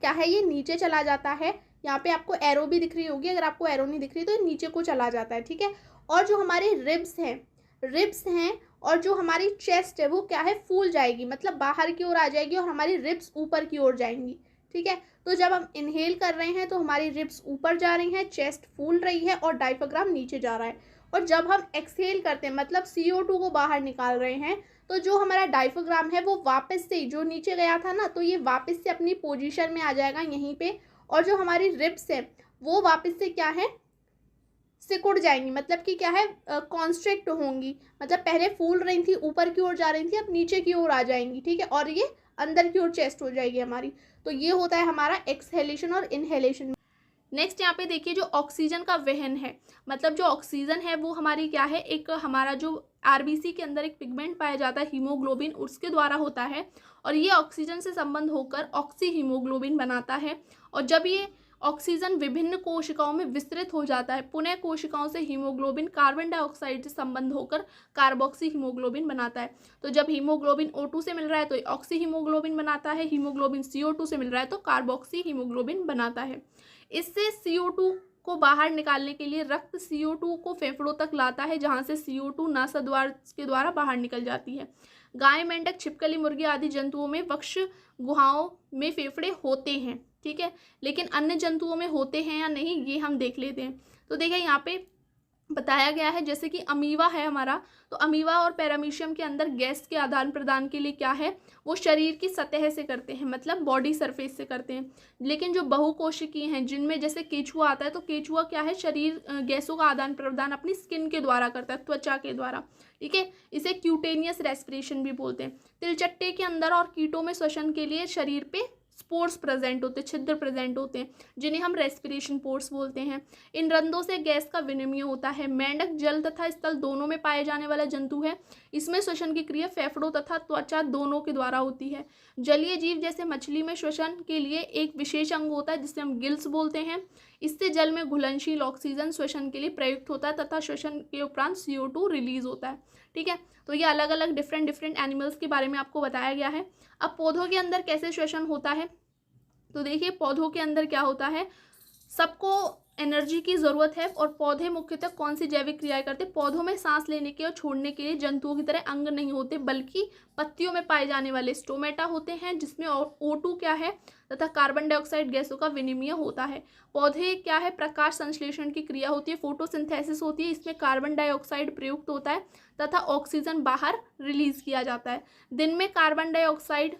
क्या है? ये नीचे चला जाता है। यहाँ पे आपको एरो भी दिख रही होगी, अगर आपको एरो नहीं दिख रही तो ये नीचे को चला जाता है, ठीक है। और जो हमारे रिब्स हैं और जो हमारी चेस्ट है वो क्या है? फूल जाएगी, मतलब बाहर की ओर आ जाएगी, और हमारी रिब्स ऊपर की ओर जाएंगी, ठीक है। तो जब हम इनहेल कर रहे हैं तो हमारी रिब्स ऊपर जा रही हैं, चेस्ट फूल रही है और डायफ्राम नीचे जा रहा है। और जब हम एक्सहेल करते हैं, मतलब CO2 को बाहर निकाल रहे हैं, तो जो हमारा डायफ्राम है वो वापस से, जो नीचे गया था ना, तो ये वापस से अपनी पोजीशन में आ जाएगा यहीं पे। और जो हमारी रिब्स है वो वापस से क्या है? सिकुड़ जाएंगी, मतलब कि क्या है? कॉन्स्ट्रिक्ट होंगी, मतलब पहले फूल रही थी, ऊपर की ओर जा रही थी, अब नीचे की ओर आ जाएंगी, ठीक है। और ये अंदर की ओर चेस्ट हो जाएगी हमारी। तो ये होता है हमारा एक्सहेलेशन और इनहेलेशन। नेक्स्ट यहाँ पे देखिए जो ऑक्सीजन का वहन है, मतलब जो ऑक्सीजन है वो हमारी क्या है? एक हमारा जो RBC के अंदर एक पिगमेंट पाया जाता है हीमोग्लोबिन, उसके द्वारा होता है, और ये ऑक्सीजन से संबंध होकर ऑक्सी हीमोग्लोबिन बनाता है। और जब ये ऑक्सीजन विभिन्न कोशिकाओं में विस्तृत हो जाता है, पुनः कोशिकाओं से हीमोग्लोबिन कार्बन डाइऑक्साइड से संबंध होकर कार्बोक्सी हीमोग्लोबिन बनाता है। तो जब हीमोग्लोबिन O2 से मिल रहा है तो ऑक्सी हीमोग्लोबिन बनाता है, हीमोग्लोबिन CO2 से मिल रहा है तो कार्बोक्सी हीमोग्लोबिन बनाता है। इससे CO2 को बाहर निकालने के लिए रक्त CO2 को फेफड़ों तक लाता है, जहाँ से CO2 नासाद्वार के द्वारा बाहर निकल जाती है। गाय, मेंढक, छिपकली, मुर्गी आदि जंतुओं में वक्ष गुहाओं में फेफड़े होते हैं, ठीक है, लेकिन अन्य जंतुओं में होते हैं या नहीं ये हम देख लेते हैं। तो देखिए यहाँ पे बताया गया है। जैसे कि अमीवा है हमारा, तो अमीवा और पैरामीशियम के अंदर गैस के आदान प्रदान के लिए क्या है, वो शरीर की सतह से करते हैं, मतलब बॉडी सरफेस से करते हैं। लेकिन जो बहुकोशिकीय हैं, जिनमें जैसे केचुआ आता है, तो केचुआ क्या है, शरीर गैसों का आदान प्रदान अपनी स्किन के द्वारा करता है, त्वचा के द्वारा। ठीक है, इसे क्यूटेनियस रेस्पिरेशन भी बोलते हैं। तिलचट्टे के अंदर और कीटों में श्वसन के लिए शरीर पे स्पोर्स प्रेजेंट होते हैं, छिद्र प्रेजेंट होते हैं, जिन्हें हम रेस्पिरेशन पोर्स बोलते हैं। इन रंध्रों से गैस का विनिमय होता है। मेंढक जल तथा स्थल दोनों में पाए जाने वाला जंतु है। इसमें श्वसन की क्रिया फेफड़ों तथा त्वचा दोनों के द्वारा होती है। जलीय जीव जैसे मछली में श्वसन के लिए एक विशेष अंग होता है जिसे हम गिल्स बोलते हैं। इससे जल में घुलनशील ऑक्सीजन श्वसन के लिए प्रयुक्त होता है तथा श्वसन के उपरांत CO2 रिलीज होता है। ठीक है, तो ये अलग अलग डिफरेंट एनिमल्स के बारे में आपको बताया गया है। अब पौधों के अंदर कैसे श्वसन होता है, तो देखिए पौधों के अंदर क्या होता है, सबको एनर्जी की ज़रूरत है और पौधे मुख्यतः कौन सी जैविक क्रियाएं करते हैं। पौधों में सांस लेने के और छोड़ने के लिए जंतुओं की तरह अंग नहीं होते, बल्कि पत्तियों में पाए जाने वाले स्टोमेटा होते हैं, जिसमें O2 क्या है तथा कार्बन डाइऑक्साइड गैसों का विनिमय होता है। पौधे क्या है, प्रकाश संश्लेषण की क्रिया होती है, फोटोसिंथेसिस होती है। इसमें कार्बन डाइऑक्साइड प्रयुक्त होता है तथा ऑक्सीजन बाहर रिलीज किया जाता है। दिन में कार्बन डाइऑक्साइड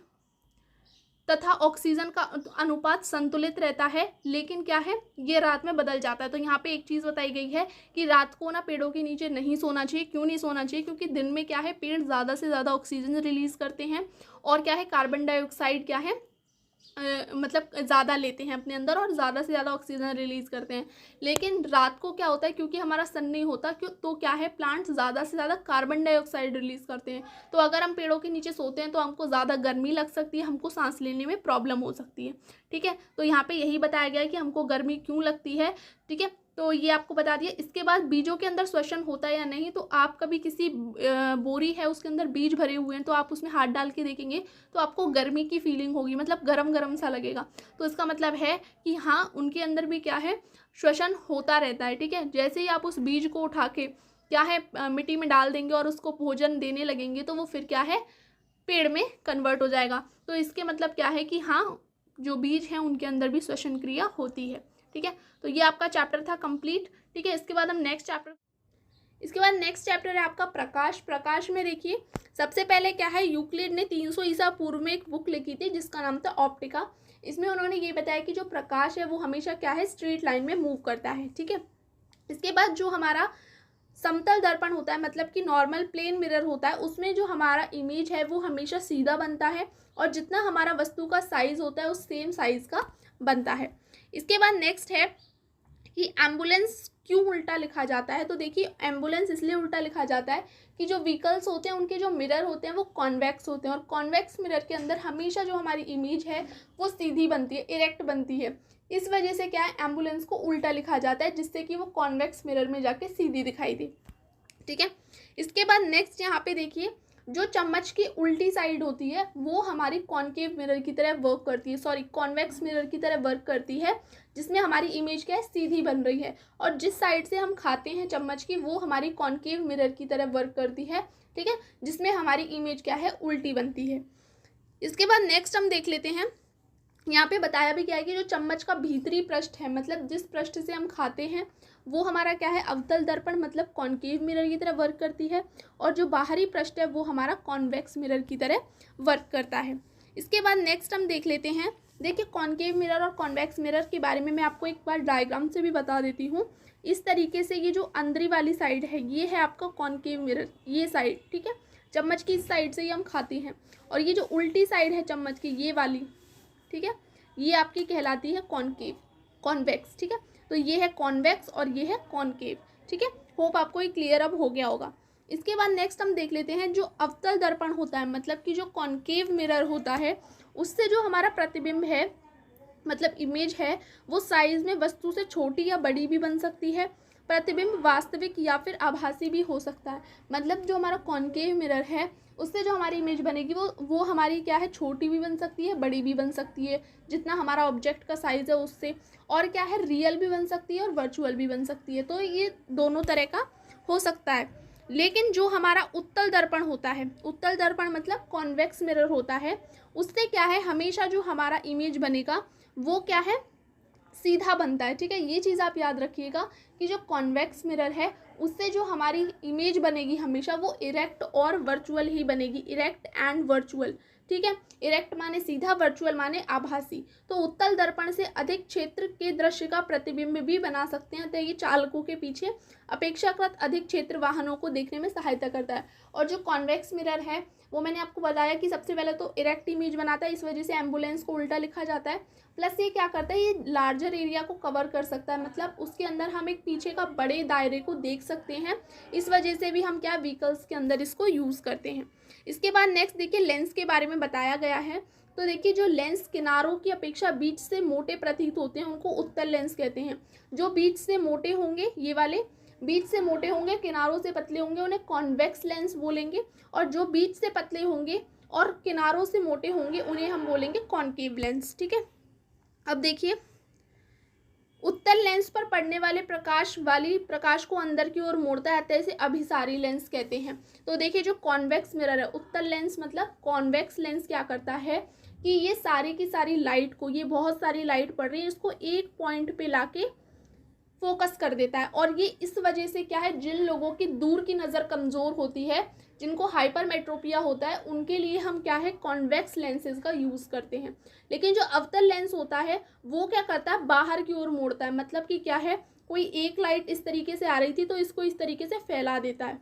तथा ऑक्सीजन का अनुपात संतुलित रहता है, लेकिन क्या है, ये रात में बदल जाता है। तो यहाँ पे एक चीज़ बताई गई है कि रात को ना पेड़ों के नीचे नहीं सोना चाहिए। क्यों नहीं सोना चाहिए, क्योंकि दिन में क्या है, पेड़ ज़्यादा से ज़्यादा ऑक्सीजन रिलीज करते हैं और क्या है, कार्बन डाइऑक्साइड क्या है, मतलब ज़्यादा लेते हैं अपने अंदर और ज़्यादा से ज़्यादा ऑक्सीजन रिलीज़ करते हैं। लेकिन रात को क्या होता है, क्योंकि हमारा सन नहीं होता, क्यों, तो क्या है, प्लांट्स ज़्यादा से ज़्यादा कार्बन डाइऑक्साइड रिलीज़ करते हैं। तो अगर हम पेड़ों के नीचे सोते हैं तो हमको ज़्यादा गर्मी लग सकती है, हमको सांस लेने में प्रॉब्लम हो सकती है। ठीक है, तो यहाँ पे यही बताया गया है कि हमको गर्मी क्यों लगती है। ठीक है, तो ये आपको बता दिया। इसके बाद बीजों के अंदर श्वसन होता है या नहीं, तो आप कभी किसी बोरी है उसके अंदर बीज भरे हुए हैं तो आप उसमें हाथ डाल के देखेंगे तो आपको गर्मी की फीलिंग होगी, मतलब गरम गरम सा लगेगा। तो इसका मतलब है कि हाँ, उनके अंदर भी क्या है, श्वसन होता रहता है। ठीक है, जैसे ही आप उस बीज को उठा के क्या है, मिट्टी में डाल देंगे और उसको भोजन देने लगेंगे तो वो फिर क्या है, पेड़ में कन्वर्ट हो जाएगा। तो इसके मतलब क्या है कि हाँ, जो बीज हैं उनके अंदर भी श्वसन क्रिया होती है। ठीक है, तो ये आपका चैप्टर था कंप्लीट। ठीक है, इसके बाद नेक्स्ट चैप्टर है आपका प्रकाश। प्रकाश में देखिए सबसे पहले क्या है, यूक्लिड ने 300 ईसा पूर्व में एक बुक लिखी थी जिसका नाम था ऑप्टिका। इसमें उन्होंने ये बताया कि जो प्रकाश है वो हमेशा क्या है, स्ट्रेट लाइन में मूव करता है। ठीक है, इसके बाद जो हमारा समतल दर्पण होता है, मतलब कि नॉर्मल प्लेन मिरर होता है, उसमें जो हमारा इमेज है वो हमेशा सीधा बनता है और जितना हमारा वस्तु का साइज होता है उस सेम साइज का बनता है। इसके बाद नेक्स्ट है कि एम्बुलेंस क्यों उल्टा लिखा जाता है। तो देखिए एम्बुलेंस इसलिए उल्टा लिखा जाता है कि जो व्हीकल्स होते हैं उनके जो मिरर होते हैं वो कॉन्वेक्स होते हैं और कॉन्वेक्स मिरर के अंदर हमेशा जो हमारी इमेज है वो सीधी बनती है, इरेक्ट बनती है। इस वजह से क्या है, एम्बुलेंस को उल्टा लिखा जाता है जिससे कि वो कॉन्वेक्स मिरर में जाके सीधी दिखाई दे। ठीक है, इसके बाद नेक्स्ट यहाँ पे देखिए जो चम्मच की उल्टी साइड होती है वो हमारी कॉनकेव मिरर की तरह वर्क करती है, सॉरी कॉन्वेक्स मिरर की तरह वर्क करती है, जिसमें हमारी इमेज क्या है, सीधी बन रही है। और जिस साइड से हम खाते हैं चम्मच की वो हमारी कॉनकेव मिरर की तरह वर्क करती है। ठीक है, जिसमें हमारी इमेज क्या है, उल्टी बनती है। इसके बाद नेक्स्ट हम देख लेते हैं, यहाँ पे बताया भी क्या है कि जो चम्मच का भीतरी पृष्ठ है, मतलब जिस पृष्ठ से हम खाते हैं वो हमारा क्या है, अवतल दर्पण मतलब कॉनकेव मिरर की तरह वर्क करती है और जो बाहरी पृष्ठ है वो हमारा कॉन्वेक्स मिरर की तरह वर्क करता है। इसके बाद नेक्स्ट हम देख लेते हैं, देखिए कॉनकेव मिरर और कॉन्वेक्स मिरर के बारे में मैं आपको एक बार डायग्राम से भी बता देती हूँ। इस तरीके से ये जो अंदरी वाली साइड है ये है आपका कॉनकेव मिरर, ये साइड। ठीक है, चम्मच की इस साइड से ही हम खाते हैं और ये जो उल्टी साइड है चम्मच की ये वाली, ठीक है, ये आपकी कहलाती है कॉनकेव, कॉन्वेक्स। ठीक है, तो ये है कॉन्वेक्स और ये है कॉनकेव। ठीक है, होप आपको ये क्लियर अब हो गया होगा। इसके बाद नेक्स्ट हम देख लेते हैं जो अवतल दर्पण होता है, मतलब कि जो कॉनकेव मिरर होता है उससे जो हमारा प्रतिबिंब है, मतलब इमेज है, वो साइज में वस्तु से छोटी या बड़ी भी बन सकती है। प्रतिबिंब वास्तविक या फिर आभासी भी हो सकता है, मतलब जो हमारा कॉनकेव मिरर है उससे जो हमारी इमेज बनेगी वो हमारी क्या है, छोटी भी बन सकती है, बड़ी भी बन सकती है, जितना हमारा ऑब्जेक्ट का साइज है उससे, और क्या है, रियल भी बन सकती है और वर्चुअल भी बन सकती है। तो ये दोनों तरह का हो सकता है। लेकिन जो हमारा उत्तल दर्पण होता है, उत्तल दर्पण मतलब कॉन्वेक्स मिरर होता है, उससे क्या है, हमेशा जो हमारा इमेज बनेगा वो क्या है, सीधा बनता है। ठीक है, ये चीज़ आप याद रखिएगा कि जो कॉन्वेक्स मिरर है उससे जो हमारी इमेज बनेगी हमेशा वो इरेक्ट और वर्चुअल ही बनेगी, इरेक्ट एंड वर्चुअल। ठीक है, इरेक्ट माने सीधा, वर्चुअल माने आभासी। तो उत्तल दर्पण से अधिक क्षेत्र के दृश्य का प्रतिबिंब भी बना सकते हैं, तो ये चालकों के पीछे अपेक्षाकृत अधिक क्षेत्र वाहनों को देखने में सहायता करता है। और जो कॉन्वेक्स मिरर है वो मैंने आपको बताया कि सबसे पहले तो इरेक्ट इमेज बनाता है, इस वजह से एम्बुलेंस को उल्टा लिखा जाता है। प्लस ये क्या करता है, ये लार्जर एरिया को कवर कर सकता है, मतलब उसके अंदर हम एक पीछे का बड़े दायरे को देख सकते हैं। इस वजह से भी हम क्या व्हीकल्स के अंदर इसको यूज़ करते हैं। इसके बाद नेक्स्ट देखिए लेंस के बारे में बताया गया है। तो देखिए जो लेंस किनारों की अपेक्षा बीच से मोटे प्रतीत होते हैं उनको उत्तल लेंस कहते हैं। जो बीच से मोटे होंगे, ये वाले बीच से मोटे होंगे, किनारों से पतले होंगे, उन्हें कॉन्वेक्स लेंस बोलेंगे। और जो बीच से पतले होंगे और किनारों से मोटे होंगे उन्हें हम बोलेंगे कॉन्केव लेंस। ठीक है, अब देखिए उत्तल लेंस पर पड़ने वाले प्रकाश को अंदर की ओर मोड़ता है, इसे अभिसारी लेंस कहते हैं। तो देखिए जो कॉन्वेक्स मिरर है, उत्तल लेंस मतलब कॉन्वेक्स लेंस क्या करता है कि ये सारी की सारी लाइट को, ये बहुत सारी लाइट पड़ रही है, इसको एक पॉइंट पे लाके फोकस कर देता है। और ये इस वजह से क्या है, जिन लोगों की दूर की नज़र कमज़ोर होती है, जिनको हाइपरमेट्रोपिया होता है, उनके लिए हम क्या है कॉन्वेक्स लेंसेज का यूज़ करते हैं। लेकिन जो अवतल लेंस होता है वो क्या करता है, बाहर की ओर मोड़ता है। मतलब कि क्या है, कोई एक लाइट इस तरीके से आ रही थी तो इसको इस तरीके से फैला देता है,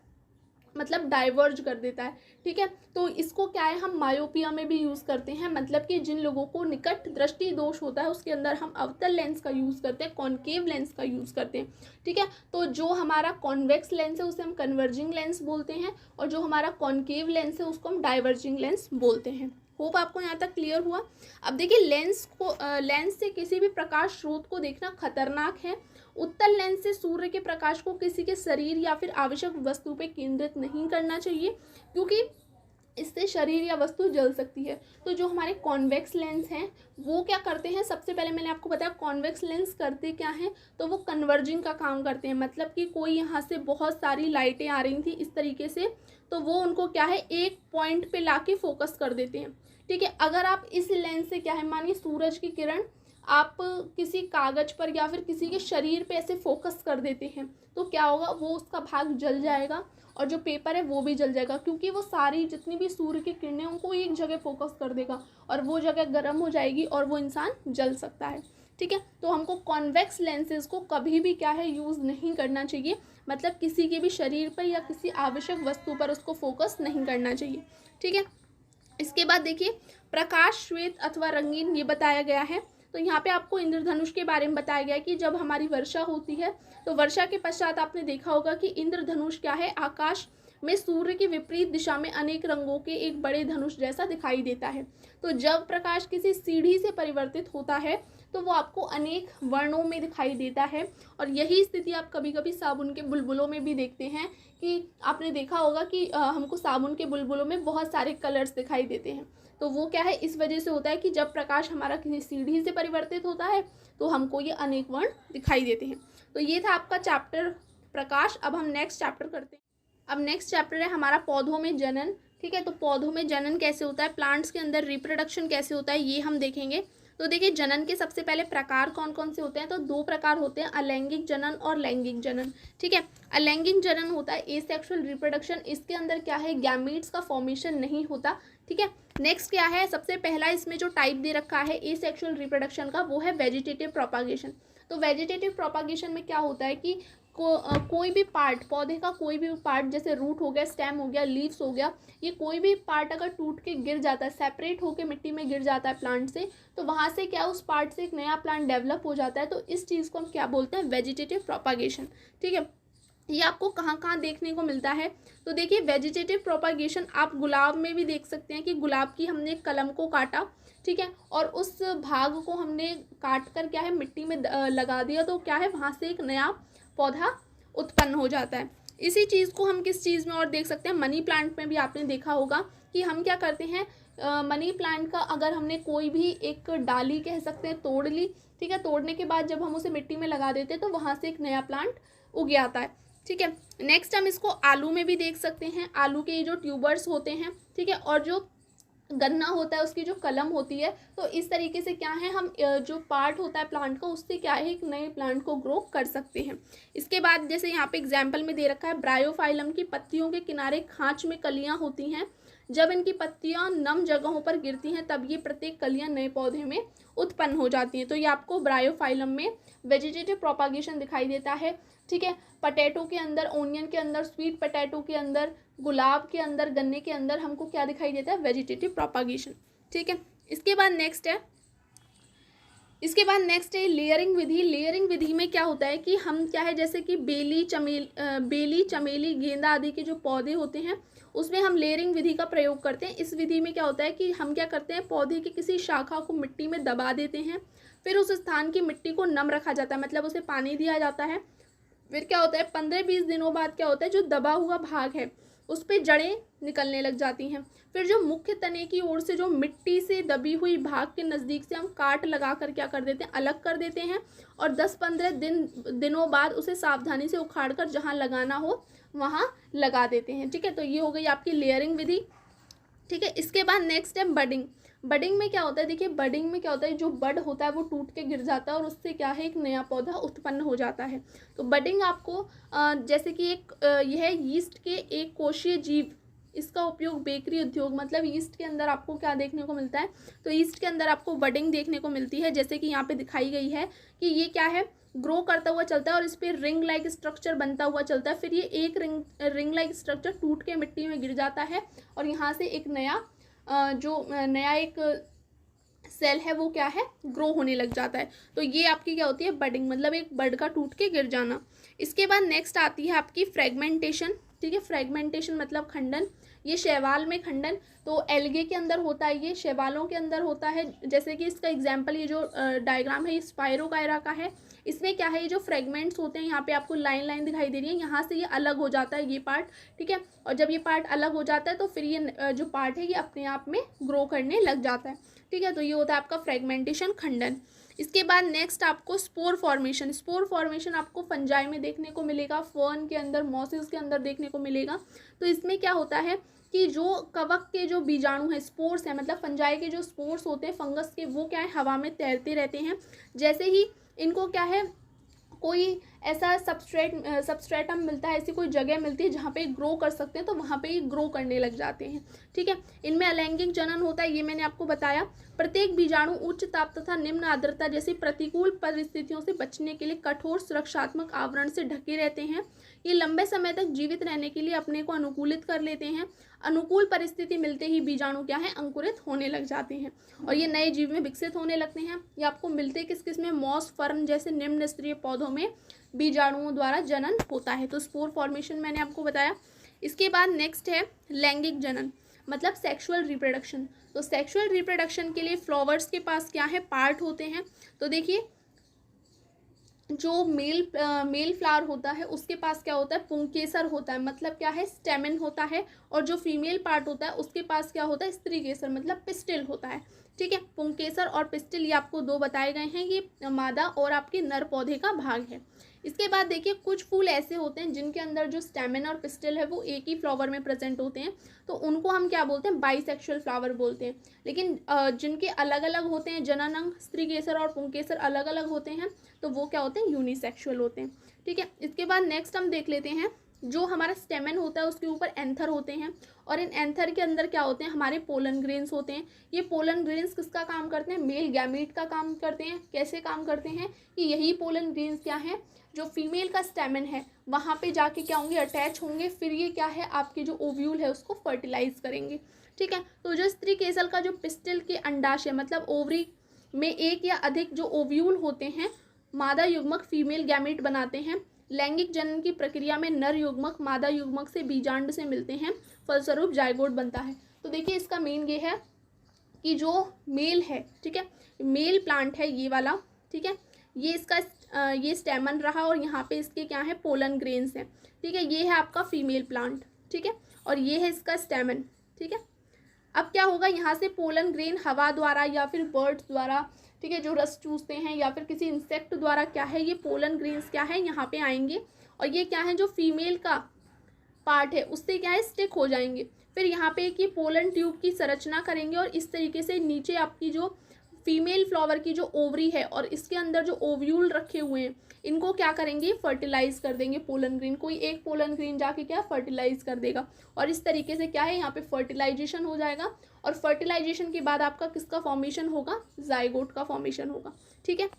मतलब डाइवर्ज कर देता है। ठीक है, तो इसको क्या है हम मायोपिया में भी यूज़ करते हैं, मतलब कि जिन लोगों को निकट दृष्टि दोष होता है उसके अंदर हम अवतल लेंस का यूज़ करते हैं, कॉन्केव लेंस का यूज़ करते हैं। ठीक है, तो जो हमारा कॉन्वेक्स लेंस है उसे हम कन्वर्जिंग लेंस बोलते हैं, और जो हमारा कॉन्केव लेंस है उसको हम डाइवर्जिंग लेंस बोलते हैं। होप आपको यहाँ तक क्लियर हुआ। अब देखिए लेंस से किसी भी प्रकाश स्रोत को देखना खतरनाक है। उत्तल लेंस से सूर्य के प्रकाश को किसी के शरीर या फिर आवश्यक वस्तु पे केंद्रित नहीं करना चाहिए, क्योंकि इससे शरीर या वस्तु जल सकती है। तो जो हमारे कॉन्वेक्स लेंस हैं वो क्या करते हैं, सबसे पहले मैंने आपको बताया कॉन्वेक्स लेंस करते क्या हैं, तो वो कन्वर्जिंग का काम करते हैं। मतलब कि कोई यहाँ से बहुत सारी लाइटें आ रही थी इस तरीके से, तो वो उनको क्या है एक पॉइंट पे लाके फोकस कर देते हैं। ठीक है, अगर आप इस लेंस से क्या है, मानिए सूरज की किरण आप किसी कागज पर या फिर किसी के शरीर पे ऐसे फोकस कर देते हैं, तो क्या होगा, वो उसका भाग जल जाएगा और जो पेपर है वो भी जल जाएगा, क्योंकि वो सारी जितनी भी सूर्य की किरणें उनको एक जगह फोकस कर देगा और वो जगह गर्म हो जाएगी और वो इंसान जल सकता है। ठीक है, तो हमको कॉन्वेक्स लेंसेज को कभी भी क्या है यूज़ नहीं करना चाहिए, मतलब किसी के भी शरीर पर या किसी आवश्यक वस्तु पर उसको फोकस नहीं करना चाहिए। ठीक है, इसके बाद देखिए प्रकाश श्वेत अथवा रंगीन ये बताया गया है। तो यहाँ पे आपको इंद्रधनुष के बारे में बताया गया है कि जब हमारी वर्षा होती है तो वर्षा के पश्चात आपने देखा होगा कि इंद्रधनुष क्या है, आकाश में सूर्य की विपरीत दिशा में अनेक रंगों के एक बड़े धनुष जैसा दिखाई देता है। तो जब प्रकाश किसी सीढ़ी से परिवर्तित होता है तो वो आपको अनेक वर्णों में दिखाई देता है। और यही स्थिति आप कभी कभी साबुन के बुलबुलों में भी देखते हैं कि आपने देखा होगा कि हमको साबुन के बुलबुलों में बहुत सारे कलर्स दिखाई देते हैं। तो वो क्या है, इस वजह से होता है कि जब प्रकाश हमारा किसी सीढ़ी से परिवर्तित होता है तो हमको ये अनेक वर्ण दिखाई देते हैं। तो ये था आपका चैप्टर प्रकाश। अब हम नेक्स्ट चैप्टर करते हैं। अब नेक्स्ट चैप्टर है हमारा पौधों में जनन। ठीक है, तो पौधों में जनन कैसे होता है, प्लांट्स के अंदर रिप्रोडक्शन कैसे होता है, ये हम देखेंगे। तो देखिए जनन के सबसे पहले प्रकार कौन कौन से होते हैं, तो दो प्रकार होते हैं, अलैंगिक जनन और लैंगिक जनन। ठीक है, अलैंगिक जनन होता है एसेक्सुअल रिप्रोडक्शन, इसके अंदर क्या है गैमीट्स का फॉर्मेशन नहीं होता। ठीक है, नेक्स्ट क्या है, सबसे पहला इसमें जो टाइप दे रखा है एसेक्सुअल रिप्रोडक्शन का, वो है वेजिटेटिव प्रोपागेशन। तो वेजिटेटिव प्रोपागेशन में क्या होता है कि कोई भी पार्ट, पौधे का कोई भी पार्ट, जैसे रूट हो गया, स्टेम हो गया, लीव्स हो गया, ये कोई भी पार्ट अगर टूट के गिर जाता है, सेपरेट होके मिट्टी में गिर जाता है प्लांट से, तो वहाँ से क्या उस पार्ट से एक नया प्लांट डेवलप हो जाता है। तो इस चीज़ को हम क्या बोलते हैं, वेजिटेटिव प्रोपागेशन। ठीक है, ये आपको कहाँ कहाँ देखने को मिलता है, तो देखिए वेजिटेटिव प्रोपागेशन आप गुलाब में भी देख सकते हैं कि गुलाब की हमने कलम को काटा, ठीक है, और उस भाग को हमने काट कर क्या है मिट्टी में लगा दिया, तो क्या है वहाँ से एक नया पौधा उत्पन्न हो जाता है। इसी चीज़ को हम किस चीज़ में और देख सकते हैं, मनी प्लांट में भी आपने देखा होगा कि हम क्या करते हैं, मनी प्लांट का अगर हमने कोई भी एक डाली कह सकते हैं तोड़ ली, ठीक है, तोड़ने के बाद जब हम उसे मिट्टी में लगा देते हैं तो वहाँ से एक नया प्लांट उग आता है। ठीक है, नेक्स्ट हम इसको आलू में भी देख सकते हैं, आलू के जो ट्यूबर्स होते हैं, ठीक है, और जो गन्ना होता है उसकी जो कलम होती है, तो इस तरीके से क्या है हम जो पार्ट होता है प्लांट का उससे क्या है एक नए प्लांट को ग्रो कर सकते हैं। इसके बाद जैसे यहाँ पे एग्जाम्पल में दे रखा है, ब्रायोफाइलम की पत्तियों के किनारे खांच में कलियाँ होती हैं। जब इनकी पत्तियाँ नम जगहों पर गिरती हैं तब ये प्रत्येक कलियाँ नए पौधे में उत्पन्न हो जाती हैं। तो ये आपको ब्रायोफाइलम में वेजिटेटिव प्रोपागेशन दिखाई देता है। ठीक है, पटेटो के अंदर, ओनियन के अंदर, स्वीट पटेटो के अंदर, गुलाब के अंदर, गन्ने के अंदर हमको क्या दिखाई देता है, वेजिटेटिव प्रोपागेशन। ठीक है, इसके बाद नेक्स्ट है लेयरिंग विधि। लेयरिंग विधि में क्या होता है कि हम क्या है जैसे कि बेली, चमेली, गेंदा आदि के जो पौधे होते हैं उसमें हम लेयरिंग विधि का प्रयोग करते हैं। इस विधि में क्या होता है कि हम क्या करते हैं, पौधे की किसी शाखा को मिट्टी में दबा देते हैं, फिर उस स्थान की मिट्टी को नम रखा जाता है, मतलब उसे पानी दिया जाता है। फिर क्या होता है 15-20 दिनों बाद क्या होता है, जो दबा हुआ भाग है उस पर जड़ें निकलने लग जाती हैं। फिर जो मुख्य तने की ओर से जो मिट्टी से दबी हुई भाग के नज़दीक से हम काट लगा कर क्या कर देते हैं, अलग कर देते हैं, और 10-15 दिनों बाद उसे सावधानी से उखाड़ कर जहाँ लगाना हो वहाँ लगा देते हैं। ठीक है, तो ये हो गई आपकी लेयरिंग विधि। ठीक है, इसके बाद नेक्स्ट है बडिंग। बडिंग में क्या होता है, देखिए बडिंग में क्या होता है, जो बड होता है वो टूट के गिर जाता है और उससे क्या है एक नया पौधा उत्पन्न हो जाता है। तो बडिंग आपको जैसे कि यह यीस्ट के एक कोशीय जीव, इसका उपयोग बेकरी उद्योग, मतलब ईस्ट के अंदर आपको क्या देखने को मिलता है, तो ईस्ट के अंदर आपको बडिंग देखने को मिलती है। जैसे कि यहाँ पे दिखाई गई है कि ये क्या है, ग्रो करता हुआ चलता है और इस पर रिंग लाइक स्ट्रक्चर बनता हुआ चलता है। फिर ये एक रिंग लाइक स्ट्रक्चर टूट के मिट्टी में गिर जाता है और यहाँ से एक नया एक सेल है वो क्या है, ग्रो होने लग जाता है। तो ये आपकी क्या होती है, बडिंग, मतलब एक बड का टूट के गिर जाना। इसके बाद नेक्स्ट आती है आपकी फ्रेगमेंटेशन। ठीक है, फ्रेगमेंटेशन मतलब खंडन। ये शैवाल में खंडन, तो एल्गे के अंदर होता है, ये शैवालों के अंदर होता है। जैसे कि इसका एग्जाम्पल ये जो डायग्राम है ये स्पायरोकायरा का है। इसमें क्या है, ये जो फ्रेगमेंट्स होते हैं यहाँ पे आपको लाइन दिखाई दे रही है, यहाँ से ये अलग हो जाता है ये पार्ट। ठीक है, और जब ये पार्ट अलग हो जाता है तो फिर ये जो पार्ट है ये अपने आप में ग्रो करने लग जाता है। ठीक है, तो ये होता है आपका फ्रेगमेंटेशन, खंडन। इसके बाद नेक्स्ट आपको स्पोर फॉर्मेशन। स्पोर फॉर्मेशन आपको फंजाई में देखने को मिलेगा, फर्न के अंदर, मॉसेस के अंदर देखने को मिलेगा। तो इसमें क्या होता है कि जो कवक के जो बीजाणु हैं, स्पोर्स हैं, मतलब फंजाई के जो स्पोर्स होते हैं फंगस के, वो क्या है हवा में तैरते रहते हैं। जैसे ही इनको क्या है कोई ऐसा सबस्ट्रेटम मिलता है, ऐसी कोई जगह मिलती है जहाँ पे ग्रो कर सकते हैं, तो वहाँ पे ये ग्रो करने लग जाते हैं। ठीक है, इनमें अलैंगिक जनन होता है, ये मैंने आपको बताया। प्रत्येक बीजाणु उच्च ताप तथा निम्न आर्द्रता जैसी प्रतिकूल परिस्थितियों से बचने के लिए कठोर सुरक्षात्मक आवरण से ढके रहते हैं। ये लंबे समय तक जीवित रहने के लिए अपने को अनुकूलित कर लेते हैं। अनुकूल परिस्थिति मिलते ही बीजाणु क्या है, अंकुरित होने लग जाते हैं और ये नए जीव में विकसित होने लगते हैं। ये आपको मिलते किस किस में, मॉस, फर्न जैसे निम्न स्तरीय पौधों में बीजाणुओं द्वारा जनन होता है। तो स्पोर फॉर्मेशन मैंने आपको बताया। इसके बाद नेक्स्ट है लैंगिक जनन, मतलब सेक्सुअल रिप्रोडक्शन। तो सेक्सुअल रिप्रोडक्शन के लिए फ्लावर्स के पास क्या है, पार्ट होते हैं। तो देखिए जो मेल फ्लावर होता है उसके पास क्या होता है, पुंकेसर होता है, मतलब क्या है, स्टेमन होता है। और जो फीमेल पार्ट होता है उसके पास क्या होता है, स्त्रीकेसर, मतलब पिस्टिल होता है। ठीक है, पुंकेसर और पिस्टिल ये आपको दो बताए गए हैं, ये मादा और आपके नर पौधे का भाग है। इसके बाद देखिए कुछ फूल ऐसे होते हैं जिनके अंदर जो स्टेमन और पिस्टिल है वो एक ही फ्लावर में प्रेजेंट होते हैं, तो उनको हम क्या बोलते हैं, बाइसेक्सुअल फ्लावर बोलते हैं। लेकिन जिनके अलग अलग होते हैं, जनन अंग, स्त्रीकेसर और पुंकेसर अलग अलग होते हैं, तो वो क्या होते हैं, यूनिसेक्सुअल होते हैं। ठीक है, इसके बाद नेक्स्ट हम देख लेते हैं, जो हमारा स्टेमन होता है उसके ऊपर एंथर होते हैं और इन एंथर के अंदर क्या होते हैं, हमारे पोलन ग्रेन्स होते हैं। ये पोलन ग्रेन्स किसका काम करते हैं, मेल गैमीट का काम करते हैं। कैसे काम करते हैं कि यही पोलन ग्रेन्स क्या है, जो फीमेल का स्टेमन है वहाँ पे जाके क्या होंगे, अटैच होंगे, फिर ये क्या है आपके जो ओव्यूल है उसको फर्टिलाइज करेंगे। ठीक है, तो जो स्त्री केसल का जो पिस्टिल के अंडाशय मतलब ओवरी में एक या अधिक जो ओव्यूल होते हैं, मादा युग्मक फीमेल गैमीट बनाते हैं। लैंगिक जनन की प्रक्रिया में नर युग्मक मादा युग्मक से बीजांड से मिलते हैं, फलस्वरूप जाइगोट बनता है। तो देखिए इसका मेन ये है कि जो मेल है, ठीक है, मेल प्लांट है ये वाला, ठीक है, ये इसका ये स्टेमन रहा और यहाँ पे इसके क्या है, पोलन ग्रेन्स हैं। ठीक है, ये है आपका फीमेल प्लांट, ठीक है, और ये है इसका स्टेमन। ठीक है, अब क्या होगा, यहाँ से पोलन ग्रेन हवा द्वारा या फिर बर्ड्स द्वारा, ठीक है, जो रस चूसते हैं या फिर किसी इंसेक्ट द्वारा क्या है, ये पोलन ग्रेन्स क्या है यहाँ पे आएंगे और ये क्या है, जो फीमेल का पार्ट है उससे क्या है स्टिक हो जाएंगे। फिर यहाँ पे एक ये पोलन ट्यूब की संरचना करेंगे और इस तरीके से नीचे आपकी जो फीमेल फ्लावर की जो ओवरी है और इसके अंदर जो ओव्यूल रखे हुए हैं इनको क्या करेंगे, फर्टिलाइज कर देंगे पोलन ग्रेन। कोई एक पोलन ग्रेन जाके क्या फर्टिलाइज कर देगा और इस तरीके से क्या है यहाँ पे फर्टिलाइजेशन हो जाएगा और फर्टिलाइजेशन के बाद आपका किसका फॉर्मेशन होगा, जाइगोट का फॉर्मेशन होगा। ठीक है,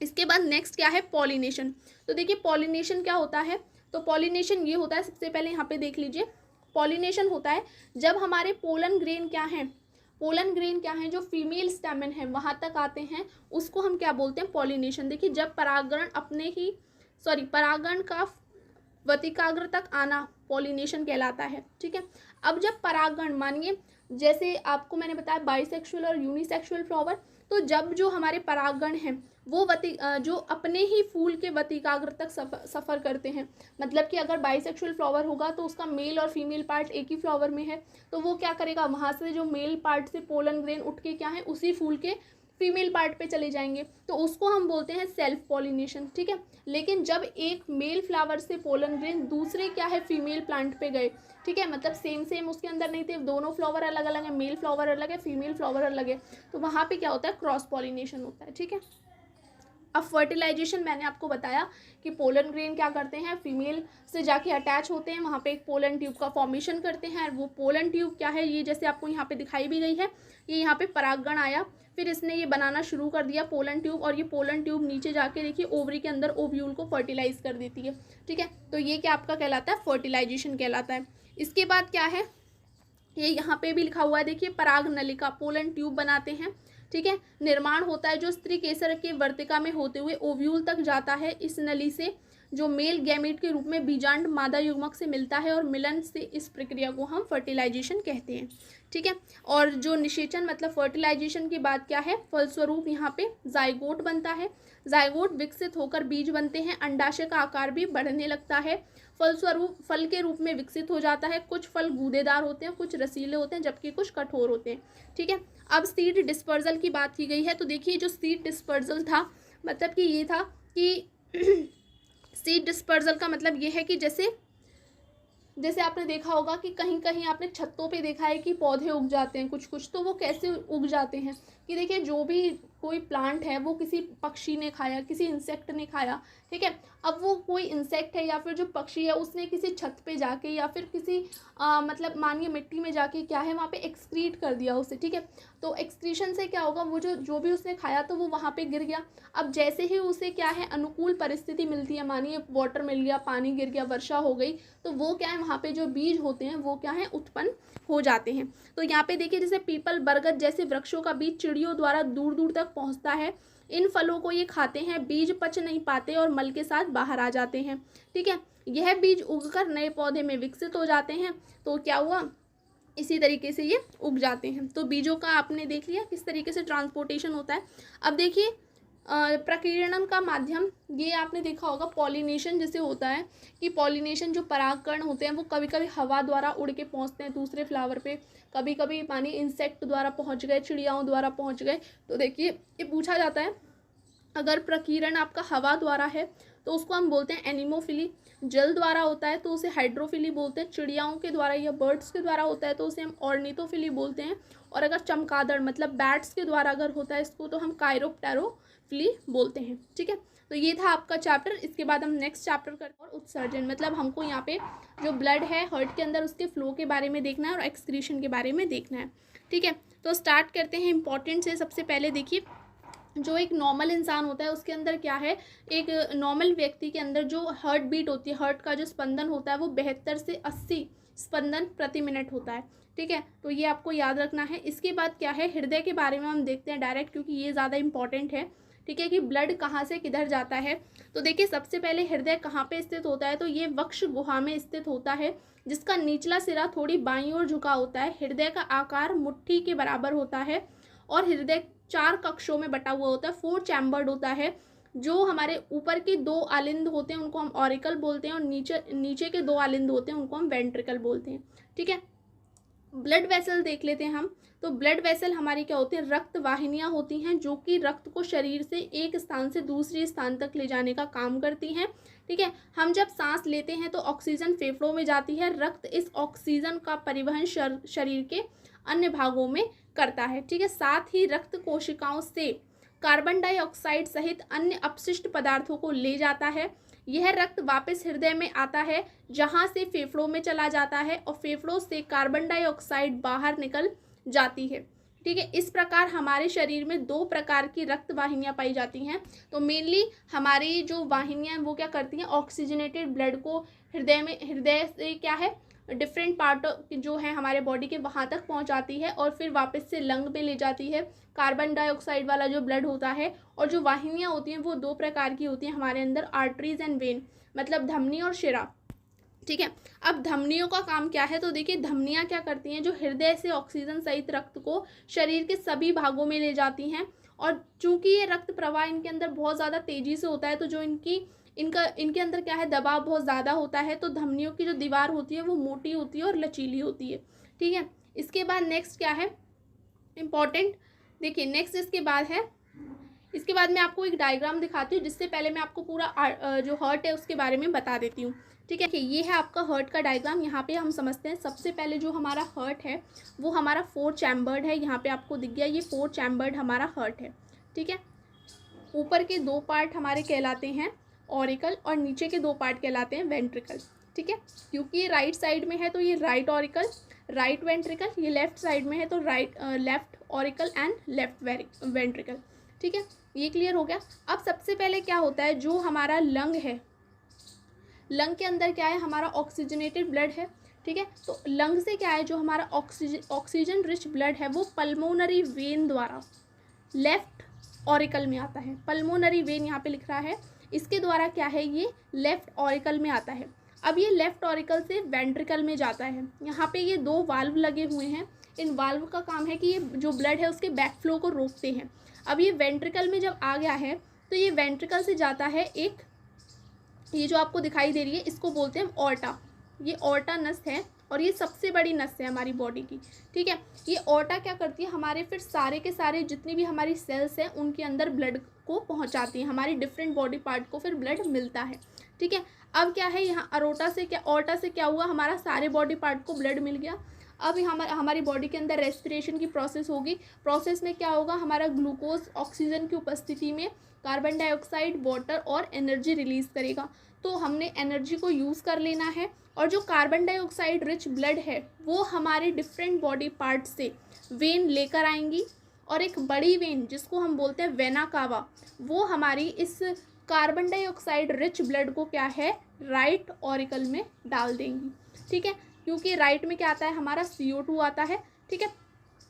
इसके बाद नेक्स्ट क्या है, पॉलिनेशन। तो देखिए पॉलिनेशन क्या होता है, तो पॉलिनेशन ये होता है, सबसे पहले यहाँ पे देख लीजिए, पॉलिनेशन होता है जब हमारे पोलन ग्रेन क्या हैं, पोलन ग्रेन क्या है, जो फीमेल स्टैमेन है वहाँ तक आते हैं, उसको हम क्या बोलते हैं, पॉलिनेशन। देखिए जब परागण का वतिकाग्र तक आना पॉलिनेशन कहलाता है। ठीक है, अब जब परागण, मानिए जैसे आपको मैंने बताया बाइसेक्सुअल और यूनिसेक्सुअल फ्लावर, तो जब जो हमारे परागण हैं वो जो अपने ही फूल के वतिकाग्र तक सफ़र करते हैं, मतलब कि अगर बाइसेक्सुअल फ्लावर होगा तो उसका मेल और फीमेल पार्ट एक ही फ्लावर में है, तो वो क्या करेगा, वहाँ से जो मेल पार्ट से पोलन ग्रेन उठ के क्या है उसी फूल के फीमेल पार्ट पे चले जाएंगे, तो उसको हम बोलते हैं सेल्फ पॉलिनेशन। ठीक है, लेकिन जब एक मेल फ्लावर से पोलन ग्रेन दूसरे क्या है फीमेल प्लांट पे गए, ठीक है, मतलब सेम उसके अंदर नहीं थे, दोनों फ्लावर अलग अलग है, मेल फ्लावर अलग है, फीमेल फ्लावर अलग है, तो वहाँ पे क्या होता है, क्रॉस पॉलिनेशन होता है। ठीक है, अब फर्टिलाइजेशन मैंने आपको बताया कि पोलन ग्रेन क्या करते हैं, फीमेल से जाके अटैच होते हैं, वहाँ पे एक पोलन ट्यूब का फॉर्मेशन करते हैं। वो पोलन ट्यूब क्या है, ये जैसे आपको यहाँ पे दिखाई भी गई है, ये यहाँ पे परागण आया, फिर इसने ये बनाना शुरू कर दिया पोलन ट्यूब, और ये पोलन ट्यूब नीचे जाके देखिए ओवरी के अंदर ओव्यूल को फर्टिलाइज कर देती है। ठीक है, तो ये क्या आपका कहलाता है, फर्टिलाइजेशन कहलाता है। इसके बाद क्या है, ये यहाँ पे भी लिखा हुआ है, देखिए पराग नलिका, पोलन ट्यूब बनाते हैं। ठीक है, निर्माण होता है जो स्त्री केसर के वर्तिका में होते हुए ओव्यूल तक जाता है। इस नली से जो मेल गैमेट के रूप में बीजांड मादा युग्मक से मिलता है और मिलन से इस प्रक्रिया को हम फर्टिलाइजेशन कहते हैं। ठीक है, और जो निषेचन मतलब फर्टिलाइजेशन के बाद क्या है, फलस्वरूप यहाँ पे जाइगोट बनता है। जाइगोट विकसित होकर बीज बनते हैं, अंडाशय का आकार भी बढ़ने लगता है, फलस्वरूप फल के रूप में विकसित हो जाता है। कुछ फल गूदेदार होते हैं, कुछ रसीले होते हैं, जबकि कुछ कठोर होते हैं। ठीक है, अब सीड डिस्पर्जल की बात की गई है, तो देखिए जो सीड डिस्पर्जल था, मतलब कि ये था कि सीड डिस्पर्जल का मतलब ये है कि जैसे आपने देखा होगा कि कहीं कहीं आपने छतों पे देखा है कि पौधे उग जाते हैं कुछ कुछ, तो वो कैसे उग जाते हैं कि देखिए जो भी कोई प्लांट है वो किसी पक्षी ने खाया, किसी इंसेक्ट ने खाया। ठीक है, अब वो कोई इंसेक्ट है या फिर जो पक्षी है उसने किसी छत पे जाके या फिर किसी मतलब मानिए मिट्टी में जाके क्या है वहाँ पे एक्सक्रीट कर दिया उसे। ठीक है, तो एक्सक्रीशन से क्या होगा, वो जो भी उसने खाया तो वो वहाँ पे गिर गया। अब जैसे ही उसे क्या है अनुकूल परिस्थिति मिलती है, मानिए वाटर मिल गया, पानी गिर गया, वर्षा हो गई, तो वो क्या है वहाँ पे जो बीज होते हैं वो क्या है उत्पन्न हो जाते हैं। तो यहाँ पे देखिए जैसे पीपल, बरगद जैसे वृक्षों का बीज चिड़ियों द्वारा दूर दूर तक पहुँचता है। इन फलों को ये खाते हैं, बीज पच नहीं पाते और मल के साथ बाहर आ जाते हैं। ठीक है, यह बीज उगकर नए पौधे में विकसित हो जाते हैं। तो क्या हुआ, इसी तरीके से ये उग जाते हैं। तो बीजों का आपने देख लिया किस तरीके से ट्रांसपोर्टेशन होता है। अब देखिए प्रकीर्णन का माध्यम, ये आपने देखा होगा पॉलिनेशन जैसे होता है कि पॉलिनेशन जो परागकण होते हैं वो कभी कभी हवा द्वारा उड़ के पहुंचते हैं दूसरे फ्लावर पे, कभी कभी मानिए इंसेक्ट द्वारा पहुंच गए, चिड़ियाओं द्वारा पहुंच गए। तो देखिए ये पूछा जाता है, अगर प्रकीर्णन आपका हवा द्वारा है तो उसको हम बोलते हैं एनिमोफिली, जल द्वारा होता है तो उसे हाइड्रोफिली बोलते हैं, चिड़ियाओं के द्वारा या बर्ड्स के द्वारा होता है तो उसे हम ऑर्निथोफिली बोलते हैं, और अगर चमगादड़ मतलब बैट्स के द्वारा अगर होता है इसको तो हम कायरोप्टेरोफिली बोलते हैं। ठीक है, तो ये था आपका चैप्टर। इसके बाद हम नेक्स्ट चैप्टर करते हैं और उत्सर्जन, मतलब हमको यहाँ पे जो ब्लड है हार्ट के अंदर उसके फ्लो के बारे में देखना है और एक्सक्रीशन के बारे में देखना है। ठीक है, तो स्टार्ट करते हैं इंपॉर्टेंट से। सबसे पहले देखिए जो एक नॉर्मल इंसान होता है उसके अंदर क्या है, एक नॉर्मल व्यक्ति के अंदर जो हार्ट बीट होती है, हार्ट का जो स्पंदन होता है वो 72 से 80 स्पंदन प्रति मिनट होता है। ठीक है, तो ये आपको याद रखना है। इसके बाद क्या है, हृदय के बारे में हम देखते हैं डायरेक्ट, क्योंकि ये ज़्यादा इंपॉर्टेंट है। ठीक है, कि ब्लड कहाँ से किधर जाता है। तो देखिए सबसे पहले हृदय कहाँ पे स्थित होता है, तो ये वक्ष गुहा में स्थित होता है, जिसका निचला सिरा थोड़ी बाईं ओर झुका होता है। हृदय का आकार मुट्ठी के बराबर होता है और हृदय 4 कक्षों में बटा हुआ होता है, 4 चैम्बर्ड होता है। जो हमारे ऊपर के 2 आलिंद होते हैं उनको हम ऑरिकल बोलते हैं, और नीचे के 2 आलिंद होते हैं उनको हम वेंट्रिकल बोलते हैं। ठीक है, ब्लड वेसल देख लेते हैं हम। तो ब्लड वेसल हमारी क्या होती है, रक्त वाहिनियाँ होती हैं जो कि रक्त को शरीर से एक स्थान से दूसरे स्थान तक ले जाने का काम करती हैं। ठीक है, हम जब सांस लेते हैं तो ऑक्सीजन फेफड़ों में जाती है, रक्त इस ऑक्सीजन का परिवहन शरीर के अन्य भागों में करता है। ठीक है, साथ ही रक्त कोशिकाओं से कार्बन डाइऑक्साइड सहित अन्य अपशिष्ट पदार्थों को ले जाता है। यह रक्त वापस हृदय में आता है जहां से फेफड़ों में चला जाता है और फेफड़ों से कार्बन डाइऑक्साइड बाहर निकल जाती है। ठीक है, इस प्रकार हमारे शरीर में 2 प्रकार की रक्त वाहिनियाँ पाई जाती हैं। तो मेनली हमारी जो वाहिनियाँ वो क्या करती हैं, ऑक्सीजनेटेड ब्लड को हृदय से क्या है डिफरेंट पार्ट जो है हमारे बॉडी के वहाँ तक पहुँचाती है और फिर वापस से लंग में ले जाती है कार्बन डाइऑक्साइड वाला जो ब्लड होता है। और जो वाहिनियाँ होती हैं वो 2 प्रकार की होती हैं हमारे अंदर, आर्टरीज एंड वेन, मतलब धमनी और शिरा। ठीक है, अब धमनियों का काम क्या है, तो देखिए धमनियाँ क्या करती हैं, जो हृदय से ऑक्सीजन सहित रक्त को शरीर के सभी भागों में ले जाती हैं। और चूंकि ये रक्त प्रवाह इनके अंदर बहुत ज़्यादा तेज़ी से होता है, तो जो इनके अंदर क्या है, दबाव बहुत ज़्यादा होता है, तो धमनियों की जो दीवार होती है वो मोटी होती है और लचीली होती है। ठीक है, इसके बाद नेक्स्ट क्या है इम्पॉर्टेंट, देखिए नेक्स्ट इसके बाद मैं आपको एक डायग्राम दिखाती हूँ, जिससे पहले मैं आपको पूरा जो हार्ट है उसके बारे में बता देती हूँ। ठीक है, ये है आपका हार्ट का डायग्राम। यहाँ पे हम समझते हैं सबसे पहले जो हमारा हार्ट है वो हमारा 4 चैम्बर्ड है। यहाँ पे आपको दिख गया, ये 4 चैम्बर्ड हमारा हार्ट है। ठीक है, ऊपर के 2 पार्ट हमारे कहलाते हैं ऑरिकल और नीचे के 2 पार्ट कहलाते हैं वेंट्रिकल। ठीक है, क्योंकि ये राइट साइड में है तो ये राइट ऑरिकल, राइट वेंट्रिकल, ये लेफ्ट साइड में है तो left auricle and left ventricle. ठीक है, ये क्लियर हो गया। अब सबसे पहले क्या होता है, जो हमारा लंग है, लंग के अंदर क्या है, हमारा ऑक्सीजनेटेड ब्लड है। ठीक है, तो लंग से क्या है, जो हमारा ऑक्सीजन रिच ब्लड है वो पल्मोनरी वेन द्वारा लेफ्ट ऑरिकल में आता है। पल्मोनरी वेन यहाँ पे लिख रहा है, इसके द्वारा क्या है, ये लेफ्ट ऑरिकल में आता है। अब ये लेफ्ट ऑरिकल से वेंट्रिकल में जाता है। यहाँ पे ये 2 वाल्व लगे हुए हैं। इन वाल्व का काम है कि ये जो ब्लड है उसके बैकफ्लो को रोकते हैं। अब ये वेंट्रिकल में जब आ गया है तो ये वेंट्रिकल से जाता है एक, ये जो आपको दिखाई दे रही है इसको बोलते हैं ऑर्टा। ये ऑर्टा नस है और ये सबसे बड़ी नस है हमारी बॉडी की। ठीक है, ये ऑर्टा क्या करती है, हमारे फिर सारे के सारे जितनी भी हमारी सेल्स हैं उनके अंदर ब्लड को पहुंचाती है, हमारी डिफरेंट बॉडी पार्ट को फिर ब्लड मिलता है। ठीक है, अब क्या है, यहाँ ऑर्टा से क्या हुआ, हमारा सारे बॉडी पार्ट को ब्लड मिल गया। अब हमारी बॉडी के अंदर रेस्पिरेशन की प्रोसेस होगी। प्रोसेस में क्या होगा, हमारा ग्लूकोज ऑक्सीजन की उपस्थिति में कार्बन डाइऑक्साइड, वाटर और एनर्जी रिलीज़ करेगा। तो हमने एनर्जी को यूज़ कर लेना है और जो कार्बन डाइऑक्साइड रिच ब्लड है वो हमारे डिफरेंट बॉडी पार्ट से वेन लेकर आएंगी और एक बड़ी वेन जिसको हम बोलते हैं वेना कावा, वो हमारी इस कार्बन डाइऑक्साइड रिच ब्लड को क्या है, राइट ऑरिकल में डाल देंगी। ठीक है, क्योंकि राइट में क्या आता है, हमारा CO2 आता है। ठीक है,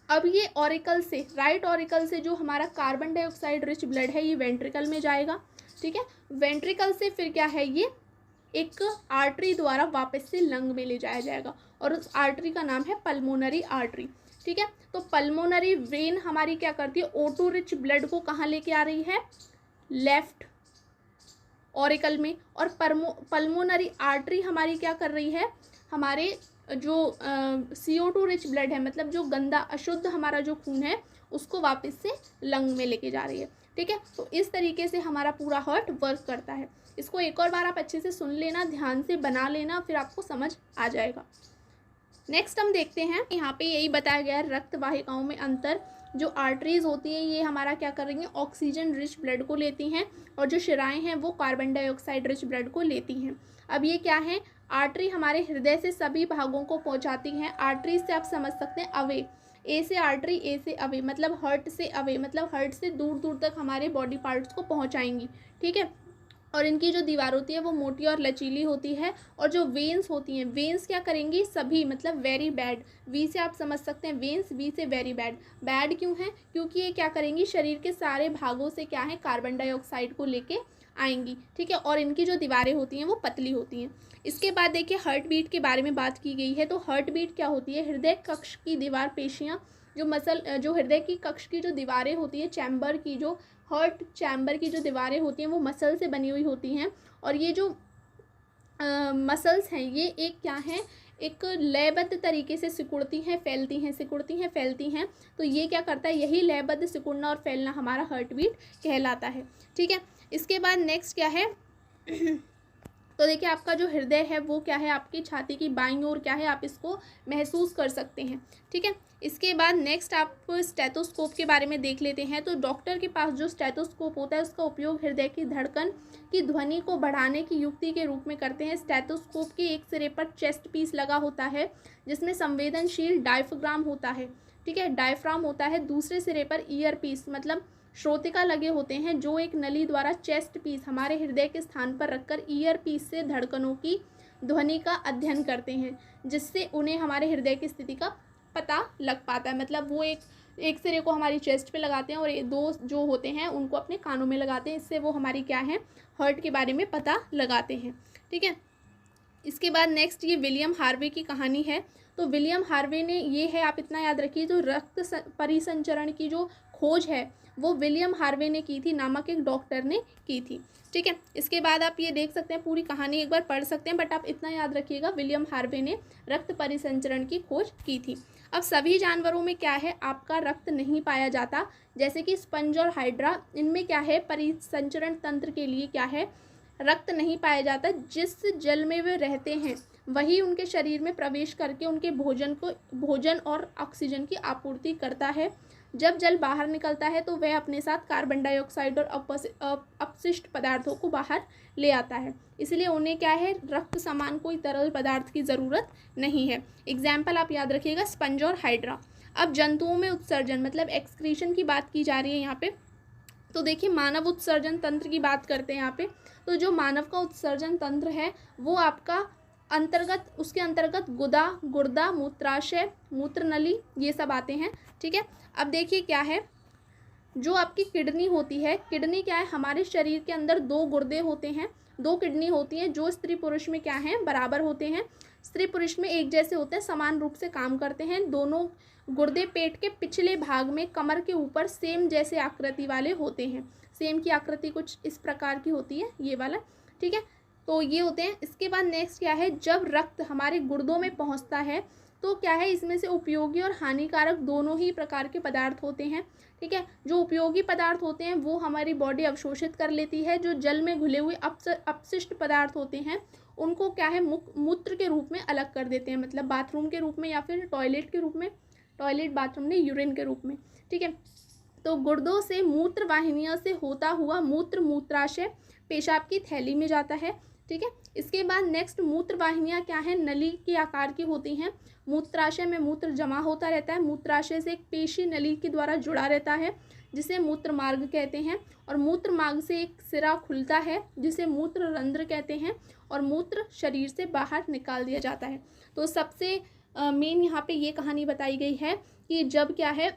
अब ये ऑरिकल से, राइट ऑरिकल से जो हमारा कार्बन डाइऑक्साइड रिच ब्लड है ये वेंट्रिकल में जाएगा। ठीक है, वेंट्रिकल से फिर क्या है, ये एक आर्टरी द्वारा वापस से लंग में ले जाया जाएगा और उस आर्टरी का नाम है पल्मोनरी आर्टरी। ठीक है, तो पल्मोनरी वेन हमारी क्या करती है, O2 रिच ब्लड को कहाँ लेके आ रही है, लेफ्ट ऑरिकल में। और पल्मोनरी आर्टरी हमारी क्या कर रही है, हमारे जो CO2 रिच ब्लड है, मतलब जो गंदा अशुद्ध हमारा जो खून है उसको वापस से लंग में लेके जा रही है। ठीक है, तो इस तरीके से हमारा पूरा हार्ट वर्क करता है। इसको एक और बार आप अच्छे से सुन लेना, ध्यान से बना लेना, फिर आपको समझ आ जाएगा। नेक्स्ट हम देखते हैं, यहाँ पे यही बताया गया है रक्त वाहिकाओं में अंतर। जो आर्टरीज होती हैं ये हमारा क्या कर रही हैं, ऑक्सीजन रिच ब्लड को लेती हैं और जो शिराएं हैं वो कार्बन डाइऑक्साइड रिच ब्लड को लेती हैं। अब ये क्या है, आर्टरी हमारे हृदय से सभी भागों को पहुँचाती हैं। आर्टरी से आप समझ सकते हैं अवे, ए से आर्टरी, ए से अवे मतलब हार्ट से अवे, मतलब हार्ट से दूर दूर तक हमारे बॉडी पार्ट्स को पहुंचाएंगी। ठीक है, और इनकी जो दीवार होती है वो मोटी और लचीली होती है। और जो वेन्स होती हैं, वेन्स क्या करेंगी, सभी मतलब वेरी बैड, वी से आप समझ सकते हैं वेन्स, वी से वेरी बैड। बैड क्यों है, क्योंकि ये क्या करेंगी, शरीर के सारे भागों से क्या है, कार्बन डाइऑक्साइड को लेके आएंगी। ठीक है, और इनकी जो दीवारें होती हैं वो पतली होती हैं। इसके बाद देखिए हार्ट बीट के बारे में बात की गई है। तो हार्ट बीट क्या होती है, हृदय कक्ष की दीवार पेशियाँ, जो हृदय की कक्ष की जो दीवारें होती है, चैम्बर की, जो हार्ट चैम्बर की जो दीवारें होती हैं वो मसल से बनी हुई होती हैं। और ये जो मसल्स हैं, ये एक क्या है, एक लयबद्ध तरीके से सिकुड़ती हैं, फैलती हैं, सिकुड़ती हैं, फैलती हैं। तो ये क्या करता है, यही लयबद्ध सिकुड़ना और फैलना हमारा हार्ट बीट कहलाता है। ठीक है, इसके बाद नेक्स्ट क्या है तो देखिए आपका जो हृदय है वो क्या है, आपकी छाती की बाईं ओर क्या है, आप इसको महसूस कर सकते हैं। ठीक है, इसके बाद नेक्स्ट आप स्टेथोस्कोप के बारे में देख लेते हैं। तो डॉक्टर के पास जो स्टेथोस्कोप होता है उसका उपयोग हृदय की धड़कन की ध्वनि को बढ़ाने की युक्ति के रूप में करते हैं। स्टेथोस्कोप के एक सिरे पर चेस्ट पीस लगा होता है जिसमें संवेदनशील डायफ्राम होता है। ठीक है, डायफ्राम होता है। दूसरे सिरे पर ईयर पीस मतलब श्रोतिका लगे होते हैं जो एक नली द्वारा चेस्ट पीस हमारे हृदय के स्थान पर रखकर ईयर पीस से धड़कनों की ध्वनि का अध्ययन करते हैं, जिससे उन्हें हमारे हृदय की स्थिति का पता लग पाता है। मतलब वो एक सिरे को हमारी चेस्ट पे लगाते हैं और दो जो होते हैं उनको अपने कानों में लगाते हैं। इससे वो हमारी क्या है, हार्ट के बारे में पता लगाते हैं। ठीक है, इसके बाद नेक्स्ट ये विलियम हार्वे की कहानी है। तो विलियम हार्वे ने, ये है आप इतना याद रखिए, जो रक्त परिसंचरण की जो खोज है वो विलियम हार्वे ने की थी, नामक एक डॉक्टर ने की थी। ठीक है, इसके बाद आप ये देख सकते हैं, पूरी कहानी एक बार पढ़ सकते हैं, बट आप इतना याद रखिएगा विलियम हार्वे ने रक्त परिसंचरण की खोज की थी। अब सभी जानवरों में क्या है, आपका रक्त नहीं पाया जाता, जैसे कि स्पंज और हाइड्रा, इनमें क्या है, परिसंचरण तंत्र के लिए क्या है, रक्त नहीं पाया जाता। जिस जल में वे रहते हैं वही उनके शरीर में प्रवेश करके उनके भोजन और ऑक्सीजन की आपूर्ति करता है। जब जल बाहर निकलता है तो वह अपने साथ कार्बन डाइऑक्साइड और अपशिष्ट पदार्थों को बाहर ले आता है, इसलिए उन्हें क्या है, रक्त समान कोई तरल पदार्थ की ज़रूरत नहीं है। एग्जाम्पल आप याद रखिएगा, स्पंज और हाइड्रा। अब जंतुओं में उत्सर्जन मतलब एक्सक्रीशन की बात की जा रही है यहाँ पे। तो देखिए मानव उत्सर्जन तंत्र की बात करते हैं यहाँ पे। तो जो मानव का उत्सर्जन तंत्र है वो आपका उसके अंतर्गत गुर्दा, मूत्राशय, मूत्रनली, ये सब आते हैं। ठीक है, अब देखिए क्या है, जो आपकी किडनी होती है, किडनी क्या है, हमारे शरीर के अंदर दो गुर्दे होते हैं, दो किडनी होती हैं, जो स्त्री पुरुष में क्या है, बराबर होते हैं। स्त्री पुरुष में एक जैसे होते हैं, समान रूप से काम करते हैं। दोनों गुर्दे पेट के पिछले भाग में कमर के ऊपर सेम जैसे आकृति वाले होते हैं। सेम की आकृति कुछ इस प्रकार की होती है, ये वाला। ठीक है, तो ये होते हैं। इसके बाद नेक्स्ट क्या है, जब रक्त हमारे गुर्दों में पहुंचता है तो क्या है, इसमें से उपयोगी और हानिकारक दोनों ही प्रकार के पदार्थ होते हैं। ठीक है, जो उपयोगी पदार्थ होते हैं वो हमारी बॉडी अवशोषित कर लेती है। जो जल में घुले हुए अपशिष्ट पदार्थ होते हैं उनको क्या है, मूत्र के रूप में अलग कर देते हैं, मतलब बाथरूम के रूप में या फिर टॉयलेट के रूप में, टॉयलेट बाथरूम ने यूरिन के रूप में। ठीक है, तो गुर्दों से मूत्र वाहिनियों से होता हुआ मूत्राशय पेशाब की थैली में जाता है। ठीक है, इसके बाद नेक्स्ट मूत्र वाहिनियाँ क्या है, नली के आकार की होती हैं। मूत्राशय में मूत्र जमा होता रहता है। मूत्राशय से एक पेशी नली के द्वारा जुड़ा रहता है जिसे मूत्र मार्ग कहते हैं, और मूत्र मार्ग से एक सिरा खुलता है जिसे मूत्र रंध्र कहते हैं, और मूत्र शरीर से बाहर निकाल दिया जाता है। तो सबसे मेन यहाँ पे ये कहानी बताई गई है कि जब क्या है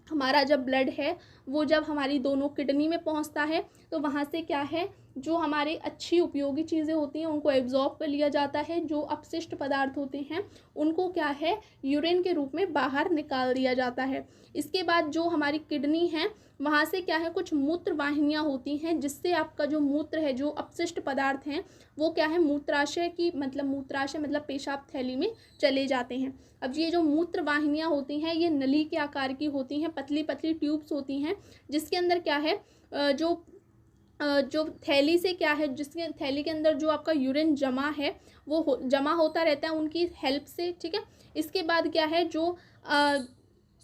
हमारा जब ब्लड है वो जब हमारी दोनों किडनी में पहुंचता है तो वहाँ से क्या है, जो हमारे अच्छी उपयोगी चीज़ें होती हैं उनको एब्जॉर्ब कर लिया जाता है। जो अपशिष्ट पदार्थ होते हैं उनको क्या है, यूरिन के रूप में बाहर निकाल दिया जाता है। इसके बाद जो हमारी किडनी है वहाँ से क्या है, कुछ मूत्र वाहिनियाँ होती हैं जिससे आपका जो मूत्र है, जो अपशिष्ट पदार्थ हैं वो क्या है, मूत्राशय मतलब पेशाब थैली में चले जाते हैं। अब ये जो मूत्र वाहिनियाँ होती हैं ये नली के आकार की होती हैं, पतली पतली ट्यूब्स होती हैं जिसके अंदर क्या है, जो थैली से क्या है, जिसके थैली के अंदर जो आपका यूरिन जमा है वो जमा होता रहता है उनकी हेल्प से। ठीक है, इसके बाद क्या है, जो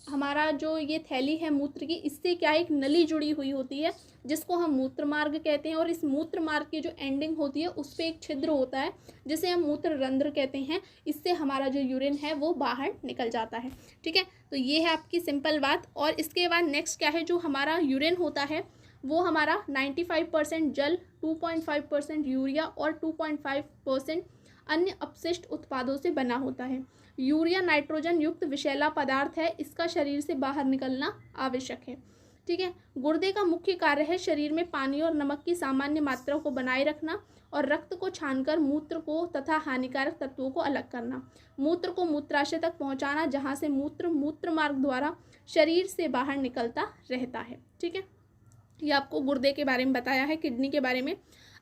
हमारा जो ये थैली है मूत्र की, इससे क्या है, एक नली जुड़ी हुई होती है जिसको हम मूत्र मार्ग कहते हैं, और इस मूत्र मार्ग की जो एंडिंग होती है उस पर एक छिद्र होता है जिसे हम मूत्र रंध्र कहते हैं। इससे हमारा जो यूरिन है वो बाहर निकल जाता है। ठीक है, तो ये है आपकी सिंपल बात। और इसके बाद नेक्स्ट क्या है, जो हमारा यूरिन होता है वो हमारा 95% जल, 2.5% यूरिया और 2.5% अन्य अपशिष्ट उत्पादों से बना होता है। यूरिया नाइट्रोजन युक्त विषैला पदार्थ है, इसका शरीर से बाहर निकलना आवश्यक है। ठीक है, गुर्दे का मुख्य कार्य है शरीर में पानी और नमक की सामान्य मात्रा को बनाए रखना और रक्त को छानकर मूत्र को तथा हानिकारक तत्वों को अलग करना, मूत्र को मूत्राशय तक पहुंचाना जहां से मूत्र मार्ग द्वारा शरीर से बाहर निकलता रहता है। ठीक है, ये आपको गुर्दे के बारे में बताया है, किडनी के बारे में।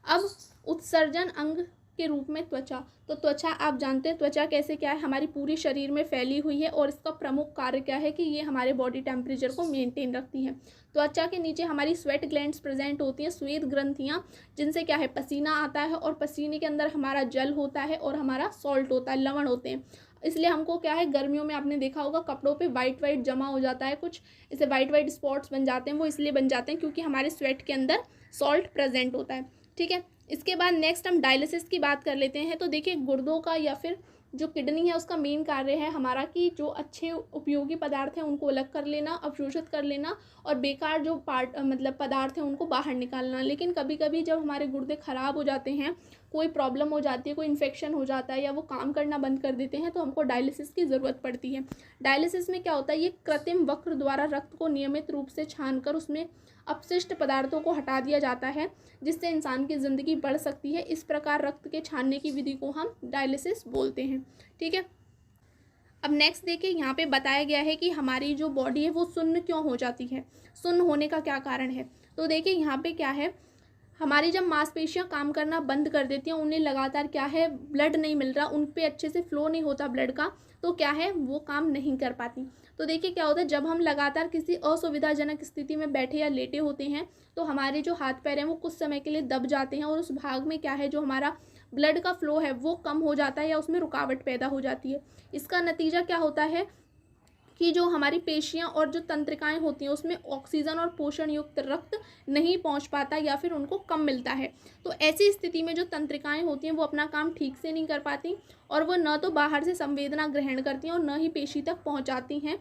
अब उत्सर्जन अंग के रूप में त्वचा। तो त्वचा आप जानते हैं त्वचा कैसे क्या है, हमारी पूरी शरीर में फैली हुई है और इसका प्रमुख कार्य क्या है कि ये हमारे बॉडी टेम्परेचर को मेंटेन रखती है। त्वचा के नीचे हमारी स्वेट ग्लैंड्स प्रेजेंट होती हैं, श्वेत ग्रंथियाँ, जिनसे क्या है पसीना आता है और पसीने के अंदर हमारा जल होता है और हमारा सॉल्ट होता है, लवण होते हैं। इसलिए हमको क्या है गर्मियों में आपने देखा होगा कपड़ों पे वाइट वाइट जमा हो जाता है, कुछ इसे वाइट वाइट स्पॉट्स बन जाते हैं, वो इसलिए बन जाते हैं क्योंकि हमारे स्वेट के अंदर सॉल्ट प्रेजेंट होता है। ठीक है, इसके बाद नेक्स्ट हम डायलिसिस की बात कर लेते हैं। तो देखिए गुर्दों का या फिर जो किडनी है उसका मेन कार्य है हमारा कि जो अच्छे उपयोगी पदार्थ हैं उनको अलग कर लेना, अवशोषित कर लेना, और बेकार जो मतलब पदार्थ हैं उनको बाहर निकालना। लेकिन कभी कभी जब हमारे गुर्दे ख़राब हो जाते हैं, कोई प्रॉब्लम हो जाती है, कोई इन्फेक्शन हो जाता है या वो काम करना बंद कर देते हैं, तो हमको डायलिसिस की ज़रूरत पड़ती है। डायलिसिस में क्या होता है, ये कृत्रिम वक्र द्वारा रक्त को नियमित रूप से छानकर उसमें अपशिष्ट पदार्थों को हटा दिया जाता है, जिससे इंसान की ज़िंदगी बढ़ सकती है। इस प्रकार रक्त के छानने की विधि को हम डायलिसिस बोलते हैं। ठीक है, अब नेक्स्ट देखिए यहाँ पे बताया गया है कि हमारी जो बॉडी है वो सुन्न क्यों हो जाती है, सुन्न होने का क्या कारण है। तो देखिए यहाँ पे क्या है, हमारी जब मांसपेशियां काम करना बंद कर देती हैं, उन्हें लगातार क्या है ब्लड नहीं मिल रहा, उन पे अच्छे से फ्लो नहीं होता ब्लड का, तो क्या है वो काम नहीं कर पाती। तो देखिए क्या होता है, जब हम लगातार किसी असुविधाजनक स्थिति में बैठे या लेटे होते हैं तो हमारे जो हाथ पैर हैं वो कुछ समय के लिए दब जाते हैं और उस भाग में क्या है जो हमारा ब्लड का फ्लो है वो कम हो जाता है या उसमें रुकावट पैदा हो जाती है। इसका नतीजा क्या होता है कि जो हमारी पेशियां और जो तंत्रिकाएं होती हैं उसमें ऑक्सीजन और पोषण युक्त रक्त नहीं पहुंच पाता या फिर उनको कम मिलता है। तो ऐसी स्थिति में जो तंत्रिकाएं होती हैं वो अपना काम ठीक से नहीं कर पाती और वो न तो बाहर से संवेदना ग्रहण करती हैं और न ही पेशी तक पहुंचाती हैं।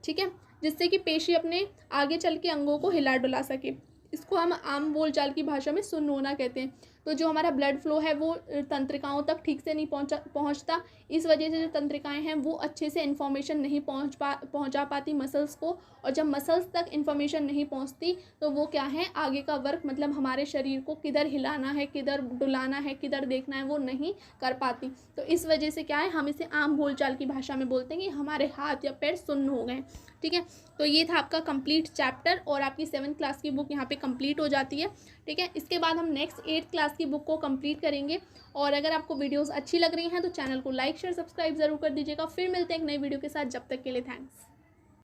ठीक है, जिससे कि पेशी अपने आगे चल के अंगों को हिला डुला सके। इसको हम आम बोलचाल की भाषा में सुन्न होना कहते हैं। तो जो हमारा ब्लड फ्लो है वो तंत्रिकाओं तक ठीक से नहीं पहुंचता। इस वजह से जो तंत्रिकाएं हैं वो अच्छे से इन्फॉर्मेशन नहीं पहुंचा पाती मसल्स को, और जब मसल्स तक इन्फॉर्मेशन नहीं पहुंचती तो वो क्या है आगे का वर्क, मतलब हमारे शरीर को किधर हिलाना है, किधर डुलाना है, किधर देखना है, वो नहीं कर पाती। तो इस वजह से क्या है हम इसे आम बोलचाल की भाषा में बोलते हैं कि हमारे हाथ या पैर सुन्न हो गए। ठीक है, तो ये था आपका कंप्लीट चैप्टर और आपकी 7th क्लास की बुक यहाँ पे कंप्लीट हो जाती है। ठीक है, इसके बाद हम नेक्स्ट 8th क्लास की बुक को कंप्लीट करेंगे। और अगर आपको वीडियोस अच्छी लग रही हैं तो चैनल को लाइक शेयर सब्सक्राइब जरूर कर दीजिएगा। फिर मिलते हैं एक नई वीडियो के साथ, जब तक के लिए थैंक्स।